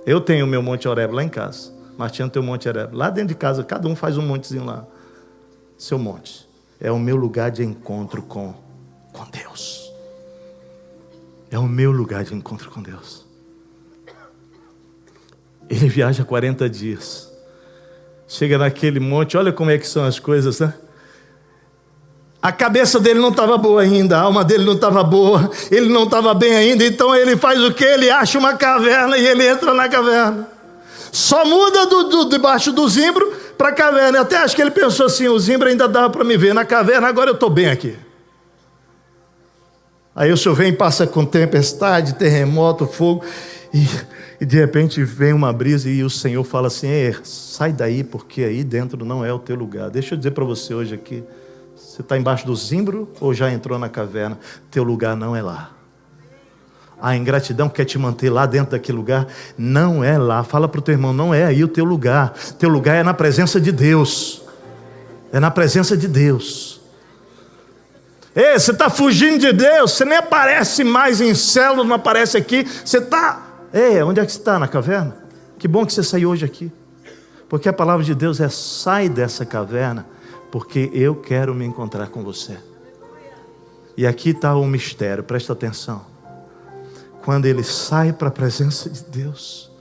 Eu tenho o meu Monte Horebe lá em casa. Martinho tem o Monte Horebe. Lá dentro de casa, cada um faz um montezinho lá. Seu monte. É o meu lugar de encontro com Deus. É o meu lugar de encontro com Deus. Ele viaja 40 dias. Chega naquele monte, olha como é que são as coisas, né? A cabeça dele não estava boa ainda, a alma dele não estava boa, ele não estava bem ainda, então ele faz o quê? Ele acha uma caverna e ele entra na caverna. Só muda debaixo do zimbro para a caverna. Até acho que ele pensou assim, o zimbro ainda dava para me ver, na caverna agora eu estou bem aqui. Aí o senhor vem e passa com tempestade, terremoto, fogo, e de repente vem uma brisa e o Senhor fala assim: sai daí, porque aí dentro não é o teu lugar. Deixa eu dizer para você hoje aqui, você está embaixo do zimbro ou já entrou na caverna? Teu lugar não é lá. A ingratidão quer te manter lá dentro daquele lugar, não é lá. Fala para o teu irmão: não é aí o teu lugar é na presença de Deus, é na presença de Deus. Ei, você está fugindo de Deus, você nem aparece mais em célula, não aparece aqui, você está... onde é que você está? Na caverna? Que bom que você saiu hoje aqui, porque a palavra de Deus é: sai dessa caverna, porque eu quero me encontrar com você. E aqui está o mistério, presta atenção. Quando ele sai para a presença de Deus,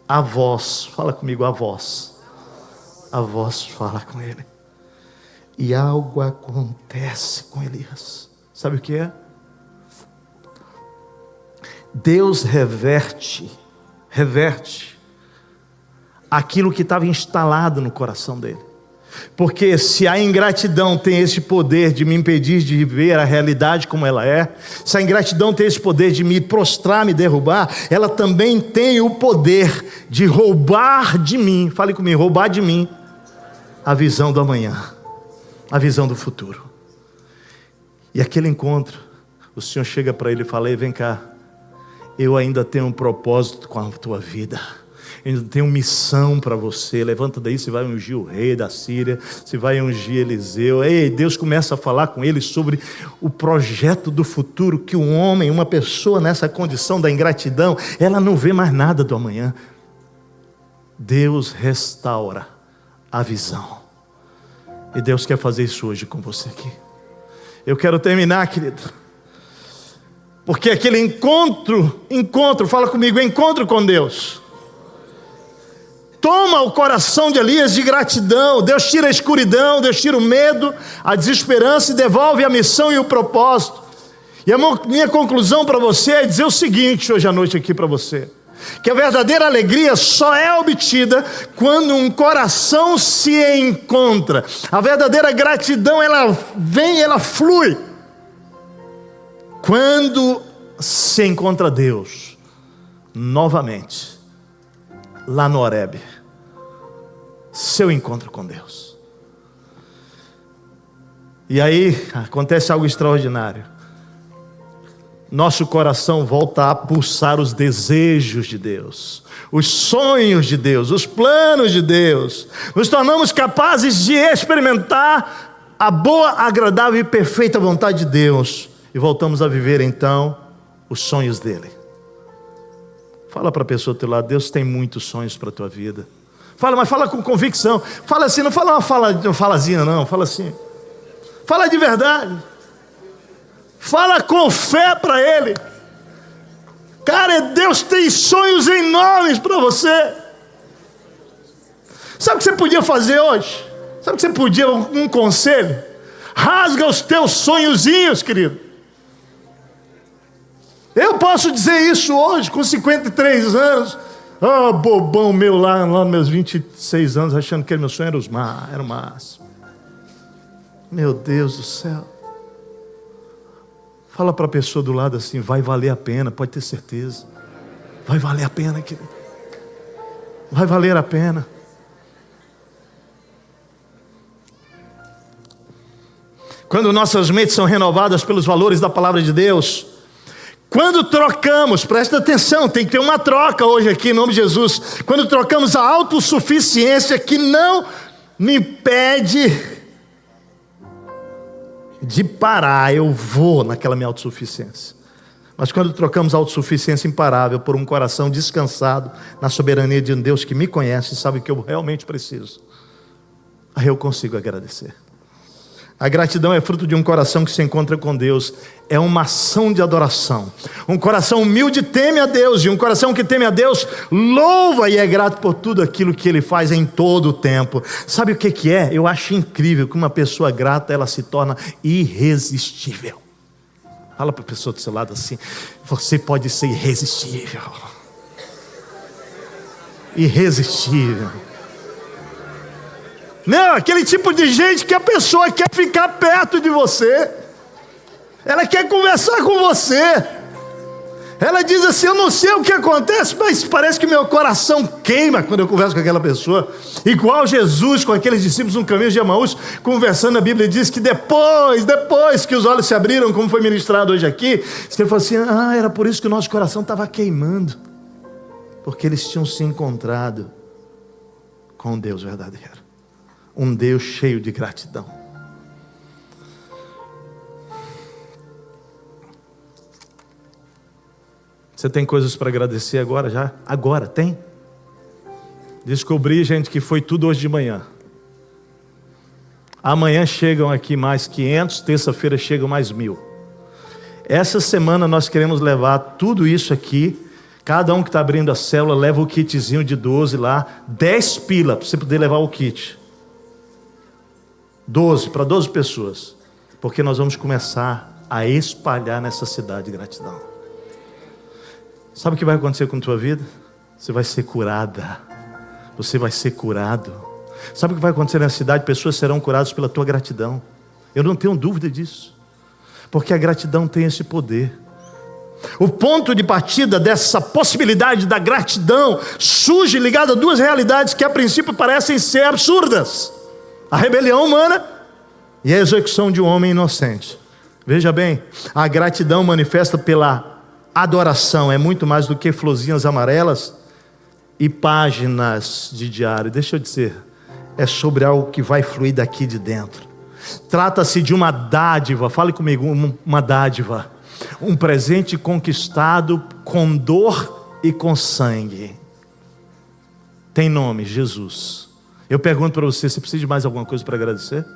a voz, fala comigo, a voz fala com ele. E algo acontece com Elias. Sabe o que é? Deus reverte aquilo que estava instalado no coração dele. Porque se a ingratidão tem esse poder de me impedir de ver a realidade como ela é, se a ingratidão tem esse poder de me prostrar, me derrubar, ela também tem o poder de roubar de mim, fale comigo, roubar de mim a visão do amanhã, a visão do futuro. E aquele encontro, o Senhor chega para ele e fala: vem cá, eu ainda tenho um propósito com a tua vida, eu ainda tenho missão para você. Levanta daí, você vai ungir o rei da Síria, você vai ungir Eliseu. Deus começa a falar com ele sobre o projeto do futuro, que um homem, uma pessoa nessa condição da ingratidão, ela não vê mais nada do amanhã. Deus restaura a visão. E Deus quer fazer isso hoje com você aqui. Eu quero terminar, querido, porque aquele encontro, fala comigo, encontro com Deus, toma o coração de Elias de gratidão. Deus tira a escuridão, Deus tira o medo, a desesperança e devolve a missão e o propósito. E a minha conclusão para você é dizer o seguinte hoje à noite aqui para você: que a verdadeira alegria só é obtida quando um coração se encontra. A verdadeira gratidão, ela vem, ela flui quando se encontra Deus novamente lá no Horebe. Seu encontro com Deus. E aí acontece algo extraordinário. Nosso coração volta a pulsar os desejos de Deus, os sonhos de Deus, os planos de Deus. Nos tornamos capazes de experimentar a boa, agradável e perfeita vontade de Deus. E voltamos a viver então os sonhos dele. Fala para a pessoa do teu lado: Deus tem muitos sonhos para a tua vida. Fala, mas fala com convicção. Fala assim, não fala uma falazinha não, fala assim. Fala de verdade. Fala com fé para ele. Cara, Deus tem sonhos enormes para você. Sabe o que você podia fazer hoje? Sabe o que você podia, um conselho? Rasga os teus sonhozinhos, querido. Eu posso dizer isso hoje, com 53 anos. Bobão meu lá nos meus 26 anos, achando que meu sonho era o máximo. Meu Deus do céu. Fala para a pessoa do lado assim: vai valer a pena, pode ter certeza. Vai valer a pena, querido. Vai valer a pena. Quando nossas mentes são renovadas pelos valores da palavra de Deus, quando trocamos, presta atenção, tem que ter uma troca hoje aqui em nome de Jesus. Quando trocamos a autossuficiência que não me impede de parar, eu vou naquela minha autossuficiência. Mas quando trocamos a autossuficiência imparável por um coração descansado na soberania de um Deus que me conhece e sabe o que eu realmente preciso, aí eu consigo agradecer. A gratidão é fruto de um coração que se encontra com Deus. É uma ação de adoração. Um coração humilde teme a Deus. E um coração que teme a Deus louva e é grato por tudo aquilo que Ele faz em todo o tempo. Sabe o que é? Eu acho incrível que uma pessoa grata, ela se torna irresistível. Fala para a pessoa do seu lado assim: você pode ser irresistível. Irresistível. Não, aquele tipo de gente que a pessoa quer ficar perto de você. Ela quer conversar com você. Ela diz assim: eu não sei o que acontece, mas parece que meu coração queima quando eu converso com aquela pessoa. Igual Jesus com aqueles discípulos no caminho de Emaús, conversando. A Bíblia diz que depois que os olhos se abriram, como foi ministrado hoje aqui, ele falou assim: era por isso que o nosso coração estava queimando, porque eles tinham se encontrado com um Deus verdadeiro, um Deus cheio de gratidão. Você tem coisas para agradecer agora já? Agora, tem? Descobri, gente, que foi tudo hoje de manhã. Amanhã chegam aqui mais 500, terça-feira chegam mais 1000. Essa semana nós queremos levar tudo isso aqui. Cada um que está abrindo a célula leva o kitzinho de 12 lá, 10 pila para você poder levar o kit. 12, para 12 pessoas. Porque nós vamos começar a espalhar nessa cidade gratidão. Sabe o que vai acontecer com a tua vida? Você vai ser curada. Você vai ser curado. Sabe o que vai acontecer na cidade? Pessoas serão curadas pela tua gratidão. Eu não tenho dúvida disso. Porque a gratidão tem esse poder. O ponto de partida dessa possibilidade da gratidão surge ligado a duas realidades que a princípio parecem ser absurdas: a rebelião humana e a execução de um homem inocente. Veja bem, a gratidão manifesta pela adoração é muito mais do que florzinhas amarelas e páginas de diário. Deixa eu dizer, é sobre algo que vai fluir daqui de dentro. Trata-se de uma dádiva, fale comigo, uma dádiva, um presente conquistado com dor e com sangue. Tem nome: Jesus. Eu pergunto para você precisa de mais alguma coisa para agradecer?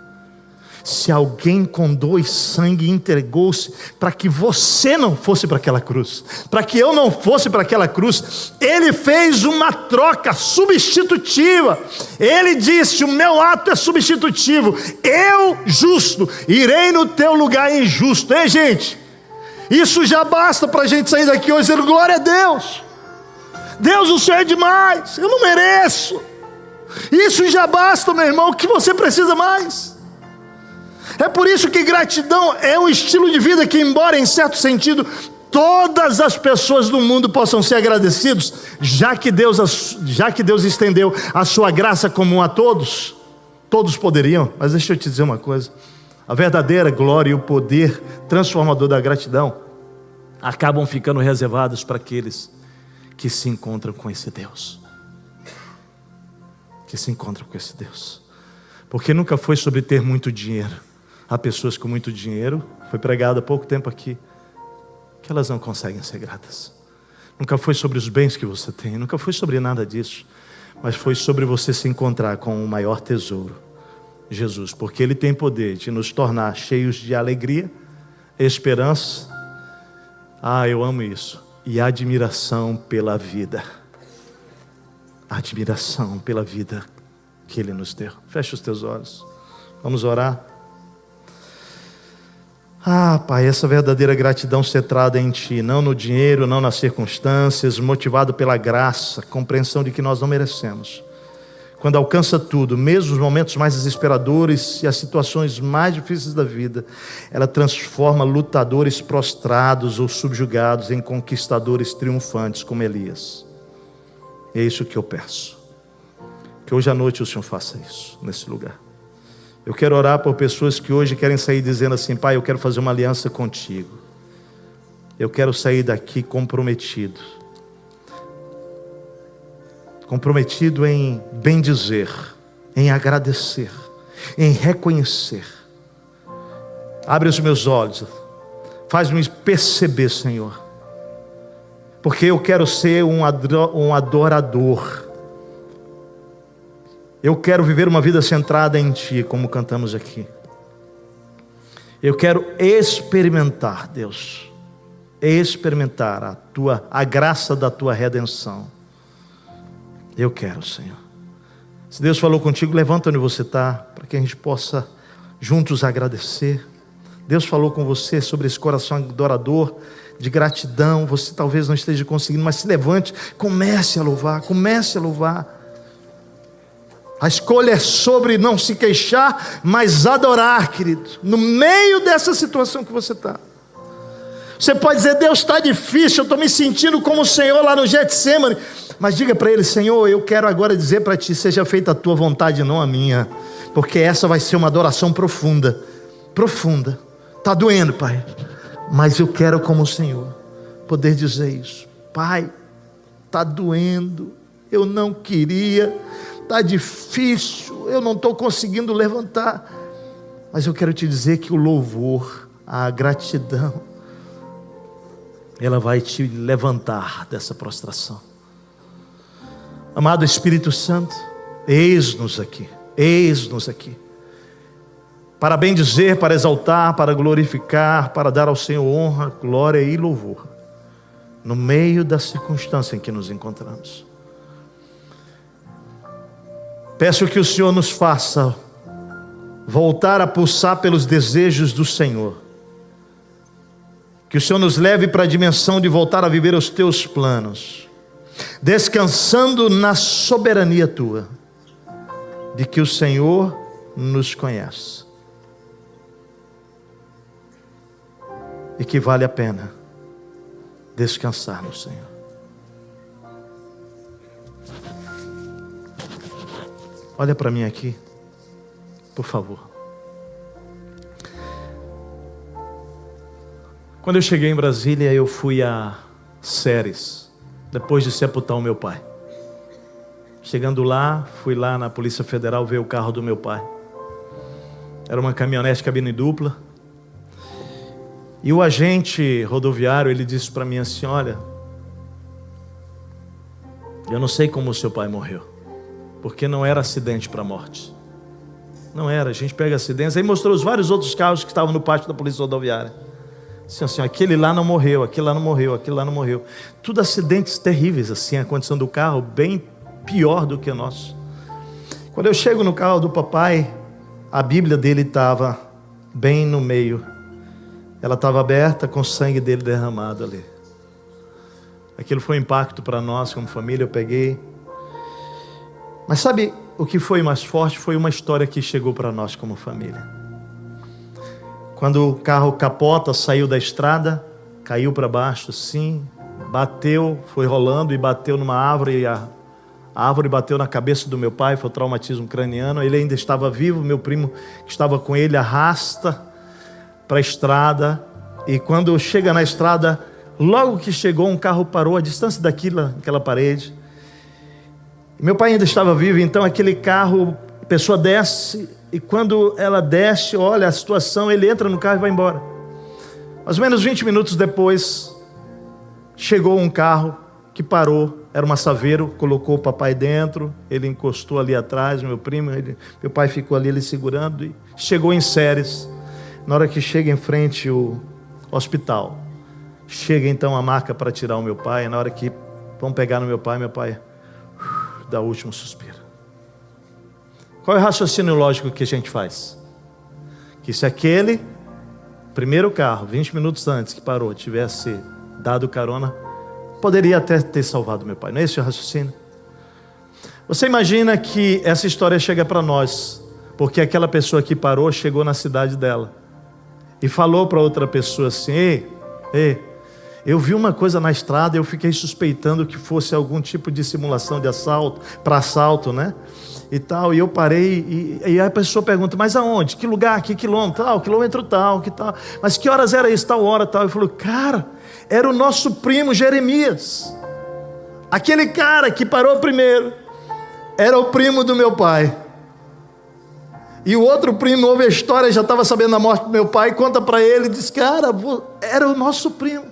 Se alguém com dor e sangue entregou-se para que você não fosse para aquela cruz, para que eu não fosse para aquela cruz, ele fez uma troca substitutiva. Ele disse: o meu ato é substitutivo, eu, justo, irei no teu lugar injusto. Ei, gente, isso já basta para a gente sair daqui hoje dizendo: glória a Deus, Deus, o Senhor é demais, eu não mereço. Isso já basta, meu irmão. O que você precisa mais? É por isso que gratidão é um estilo de vida que, embora em certo sentido todas as pessoas do mundo possam ser agradecidos, já que Deus estendeu a sua graça comum a todos, todos poderiam. Mas deixa eu te dizer uma coisa: a verdadeira glória e o poder transformador da gratidão acabam ficando reservados para aqueles que se encontram com esse Deus. Que se encontram com esse Deus. Porque nunca foi sobre ter muito dinheiro. Há pessoas com muito dinheiro, foi pregado há pouco tempo aqui, que elas não conseguem ser gratas. Nunca foi sobre os bens que você tem, nunca foi sobre nada disso, mas foi sobre você se encontrar com o maior tesouro, Jesus, porque Ele tem poder de nos tornar cheios de alegria, esperança, eu amo isso, e admiração pela vida. Admiração pela vida que Ele nos deu. Fecha os teus olhos, vamos orar. Pai, essa verdadeira gratidão centrada em Ti, não no dinheiro, não nas circunstâncias, motivado pela graça, compreensão de que nós não merecemos. Quando alcança tudo, mesmo os momentos mais desesperadores e as situações mais difíceis da vida, ela transforma lutadores prostrados ou subjugados em conquistadores triunfantes como Elias. E é isso que eu peço, que hoje à noite o Senhor faça isso, nesse lugar. Eu quero orar por pessoas que hoje querem sair dizendo assim: Pai, eu quero fazer uma aliança contigo. Eu quero sair daqui comprometido. Comprometido em bendizer, em agradecer, em reconhecer. Abre os meus olhos, faz-me perceber, Senhor. Porque eu quero ser um adorador. Eu quero viver uma vida centrada em Ti, como cantamos aqui. Eu quero experimentar, Deus, experimentar a graça da Tua redenção. Eu quero, Senhor. Se Deus falou contigo, levanta onde você está, para que a gente possa juntos agradecer. Deus falou com você sobre esse coração adorador, de gratidão. Você talvez não esteja conseguindo, mas se levante, comece a louvar, comece a louvar. A escolha é sobre não se queixar, mas adorar, querido, no meio dessa situação que você está. Você pode dizer: Deus, está difícil, eu estou me sentindo como o Senhor lá no Getsemane. Mas diga para Ele: Senhor, eu quero agora dizer para Ti, seja feita a Tua vontade, não a minha. Porque essa vai ser uma adoração profunda. Profunda. Está doendo, Pai, mas eu quero, como o Senhor, poder dizer isso. Pai, está doendo, eu não queria, está difícil, eu não estou conseguindo levantar, mas eu quero te dizer que o louvor, a gratidão, ela vai te levantar dessa prostração. Amado Espírito Santo, eis-nos aqui, para bendizer, para exaltar, para glorificar, para dar ao Senhor honra, glória e louvor, no meio da circunstância em que nos encontramos. Peço que o Senhor nos faça voltar a pulsar pelos desejos do Senhor, que o Senhor nos leve para a dimensão de voltar a viver os Teus planos, descansando na soberania Tua, de que o Senhor nos conhece, e que vale a pena descansar no Senhor. Olha para mim aqui, por favor. Quando eu cheguei em Brasília, eu fui a Ceres, depois de sepultar o meu pai. Chegando lá, fui lá na Polícia Federal ver o carro do meu pai. Era uma caminhonete cabine dupla. E o agente rodoviário, ele disse para mim assim: olha, eu não sei como o seu pai morreu, porque não era acidente para morte. Não era, a gente pega acidentes. Aí mostrou os vários outros carros que estavam no pátio da Polícia Rodoviária. Assim, aquele lá não morreu, aquele lá não morreu, aquele lá não morreu. Tudo acidentes terríveis, assim, a condição do carro bem pior do que o nosso. Quando eu chego no carro do papai, a Bíblia dele estava bem no meio. Ela estava aberta com o sangue dele derramado ali. Aquilo foi um impacto para nós como família, eu peguei. Mas sabe o que foi mais forte? Foi uma história que chegou para nós como família. Quando o carro capota, saiu da estrada, caiu para baixo assim, bateu, foi rolando e bateu numa árvore, e a árvore bateu na cabeça do meu pai, foi traumatismo craniano. Ele ainda estava vivo, meu primo que estava com ele arrasta para a estrada, e quando chega na estrada, logo que chegou, um carro parou a distância daquela parede. Meu pai ainda estava vivo, então aquele carro, a pessoa desce, e quando ela desce, olha a situação, ele entra no carro e vai embora. Mais ou menos 20 minutos depois, chegou um carro que parou, era uma Saveiro, colocou o papai dentro, ele encostou ali atrás, meu primo, meu pai ficou ali, ele segurando, e chegou em Ceres. Na hora que chega em frente o hospital, chega então a maca para tirar o meu pai. Na hora que vão pegar no meu pai dá o último suspiro. Qual é o raciocínio lógico que a gente faz? Que se aquele primeiro carro, 20 minutos antes que parou, tivesse dado carona, poderia até ter salvado meu pai. Não é esse o raciocínio? Você imagina que essa história chega para nós, porque aquela pessoa que parou chegou na cidade dela e falou para outra pessoa assim: ei, eu vi uma coisa na estrada, eu fiquei suspeitando que fosse algum tipo de simulação de assalto, para assalto, né? E tal, e eu parei, e a pessoa pergunta: mas aonde? Que lugar? Que quilômetro? Tal, quilômetro tal, que tal. Mas que horas era isso? Tal hora, tal. Eu falei: cara, era o nosso primo Jeremias. Aquele cara que parou primeiro, era o primo do meu pai. E o outro primo ouve a história, já estava sabendo da morte do meu pai, conta para ele, diz: cara, era o nosso primo.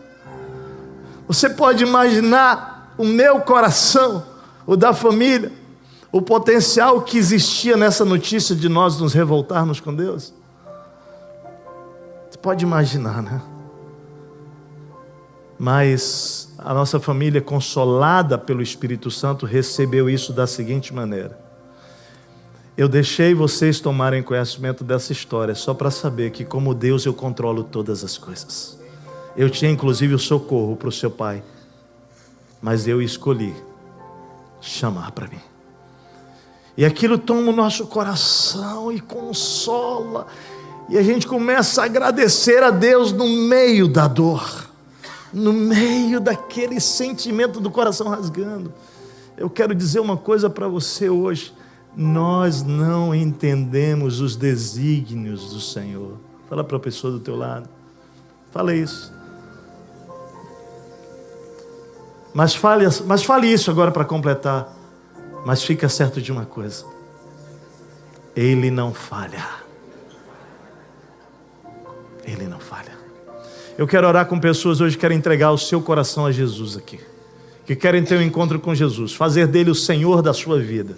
Você pode imaginar o meu coração, o da família, o potencial que existia nessa notícia de nós nos revoltarmos com Deus? Você pode imaginar, né? Mas a nossa família, consolada pelo Espírito Santo, recebeu isso da seguinte maneira: eu deixei vocês tomarem conhecimento dessa história só para saber que, como Deus, eu controlo todas as coisas. Eu tinha inclusive o socorro para o seu pai, mas eu escolhi chamar para mim. E aquilo toma o nosso coração e consola, e a gente começa a agradecer a Deus no meio da dor. no meio daquele sentimento do coração rasgando, eu quero dizer uma coisa para você hoje: nós não entendemos os desígnios do Senhor. Fala para a pessoa do teu lado, fala isso. Mas fale isso agora para completar. Mas fica certo de uma coisa: Ele não falha. Ele não falha. Eu quero orar com pessoas hoje que querem entregar o seu coração a Jesus aqui, que querem ter um encontro com Jesus, fazer dele o Senhor da sua vida.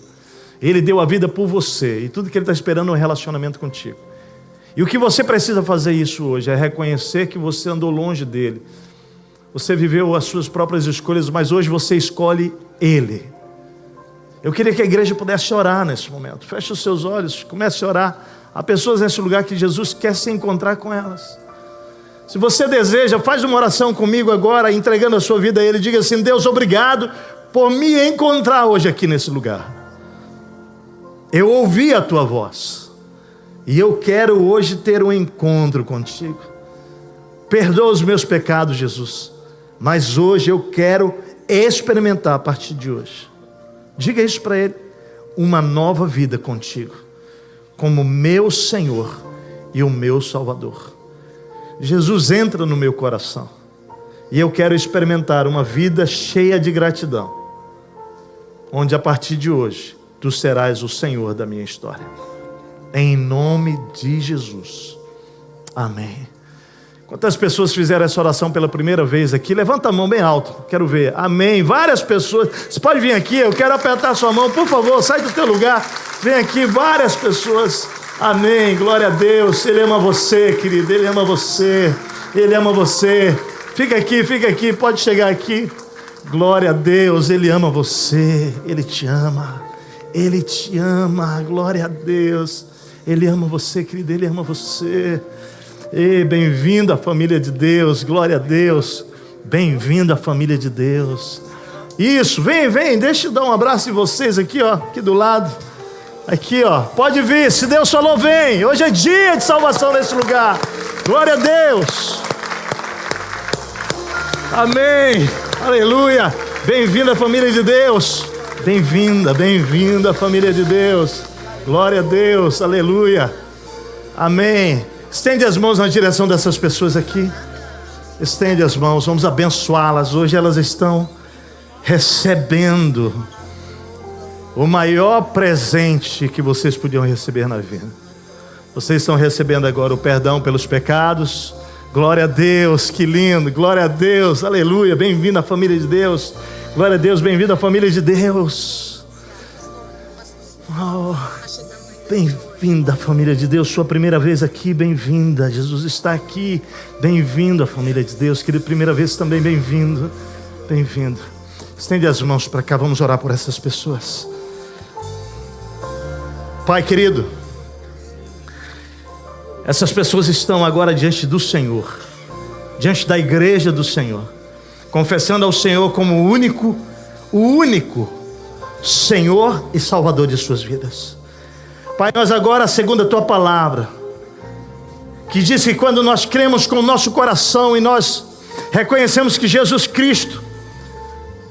Ele deu a vida por você, e tudo que Ele está esperando é um relacionamento contigo. E o que você precisa fazer isso hoje é reconhecer que você andou longe dele. Você viveu as suas próprias escolhas, mas hoje você escolhe Ele. Eu queria que a igreja pudesse orar nesse momento. Feche os seus olhos, comece a orar. Há pessoas nesse lugar que Jesus quer se encontrar com elas. Se você deseja, faz uma oração comigo agora, entregando a sua vida a Ele. Diga assim: Deus, obrigado por me encontrar hoje aqui nesse lugar. Eu ouvi a Tua voz, e eu quero hoje ter um encontro contigo. Perdoa os meus pecados, Jesus, mas hoje eu quero experimentar a partir de hoje. Diga isso para Ele: uma nova vida contigo, como meu Senhor e o meu Salvador. Jesus, entra no meu coração, e eu quero experimentar uma vida cheia de gratidão, onde a partir de hoje Tu serás o Senhor da minha história. Em nome de Jesus, amém. Quantas pessoas fizeram essa oração pela primeira vez aqui? Levanta a mão bem alto, quero ver. Amém. Várias pessoas. Você pode vir aqui, eu quero apertar a sua mão, por favor, sai do teu lugar. Vem aqui, várias pessoas. Amém, glória a Deus. Ele ama você, querido, Ele ama você. Ele ama você. Fica aqui, pode chegar aqui. Glória a Deus, Ele ama você. Ele te ama. Ele te ama, glória a Deus. Ele ama você, querido, Ele ama você. Ei, bem-vindo à família de Deus, glória a Deus. Bem-vindo à família de Deus. Isso, vem, deixa eu dar um abraço em vocês aqui, ó, aqui do lado. Aqui, ó, pode vir, se Deus falou, vem. Hoje é dia de salvação nesse lugar. Glória a Deus. Amém, aleluia. Bem-vindo à família de Deus. Bem-vinda à família de Deus. Glória a Deus, aleluia. Amém. Estende as mãos na direção dessas pessoas aqui. Estende as mãos, vamos abençoá-las. Hoje elas estão recebendo o maior presente que vocês podiam receber na vida. Vocês estão recebendo agora o perdão pelos pecados. Glória a Deus, que lindo, glória a Deus, aleluia. Bem-vindo à família de Deus. Glória a Deus, bem-vindo à família de Deus. Oh, bem-vinda à família de Deus, sua primeira vez aqui, bem-vinda. Jesus está aqui, bem-vindo à família de Deus. Querido, primeira vez também, bem-vindo. Bem-vindo. Estende as mãos para cá, vamos orar por essas pessoas. Pai querido, essas pessoas estão agora diante do Senhor, diante da igreja do Senhor, confessando ao Senhor como o único Senhor e Salvador de suas vidas. Pai, nós agora, segundo a Tua palavra, que diz que quando nós cremos com o nosso coração e nós reconhecemos que Jesus Cristo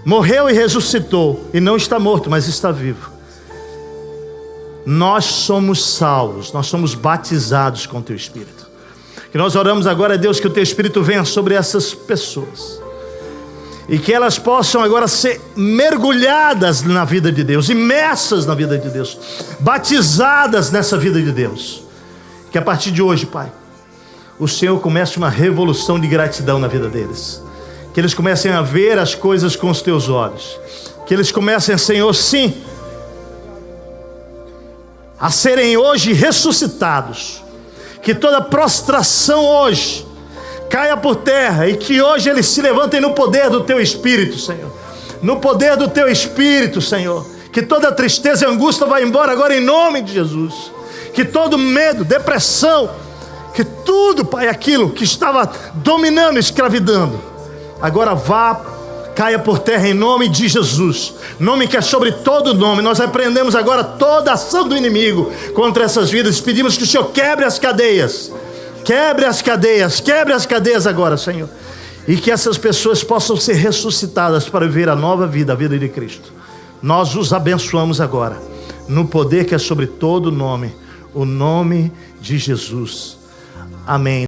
morreu e ressuscitou, e não está morto, mas está vivo, nós somos salvos, nós somos batizados com o Teu Espírito. E nós oramos agora, Deus, que o Teu Espírito venha sobre essas pessoas, e que elas possam agora ser mergulhadas na vida de Deus, imersas na vida de Deus, batizadas nessa vida de Deus. Que a partir de hoje, Pai, o Senhor comece uma revolução de gratidão na vida deles. Que eles comecem a ver as coisas com os Teus olhos. Que eles comecem, Senhor, sim, a serem hoje ressuscitados. Que toda prostração hoje caia por terra, e que hoje eles se levantem no poder do Teu Espírito, Senhor. No poder do Teu Espírito, Senhor. Que toda tristeza e angústia vá embora agora em nome de Jesus. Que todo medo, depressão, que tudo, Pai, aquilo que estava dominando, escravidando, agora caia por terra em nome de Jesus. Nome que é sobre todo nome. Nós repreendemos agora toda ação do inimigo contra essas vidas. Pedimos que o Senhor quebre as cadeias. Quebre as cadeias agora, Senhor. e que essas pessoas possam ser ressuscitadas para viver a nova vida, a vida de Cristo. Nós os abençoamos agora, no poder que é sobre todo nome, o nome de Jesus. Amém.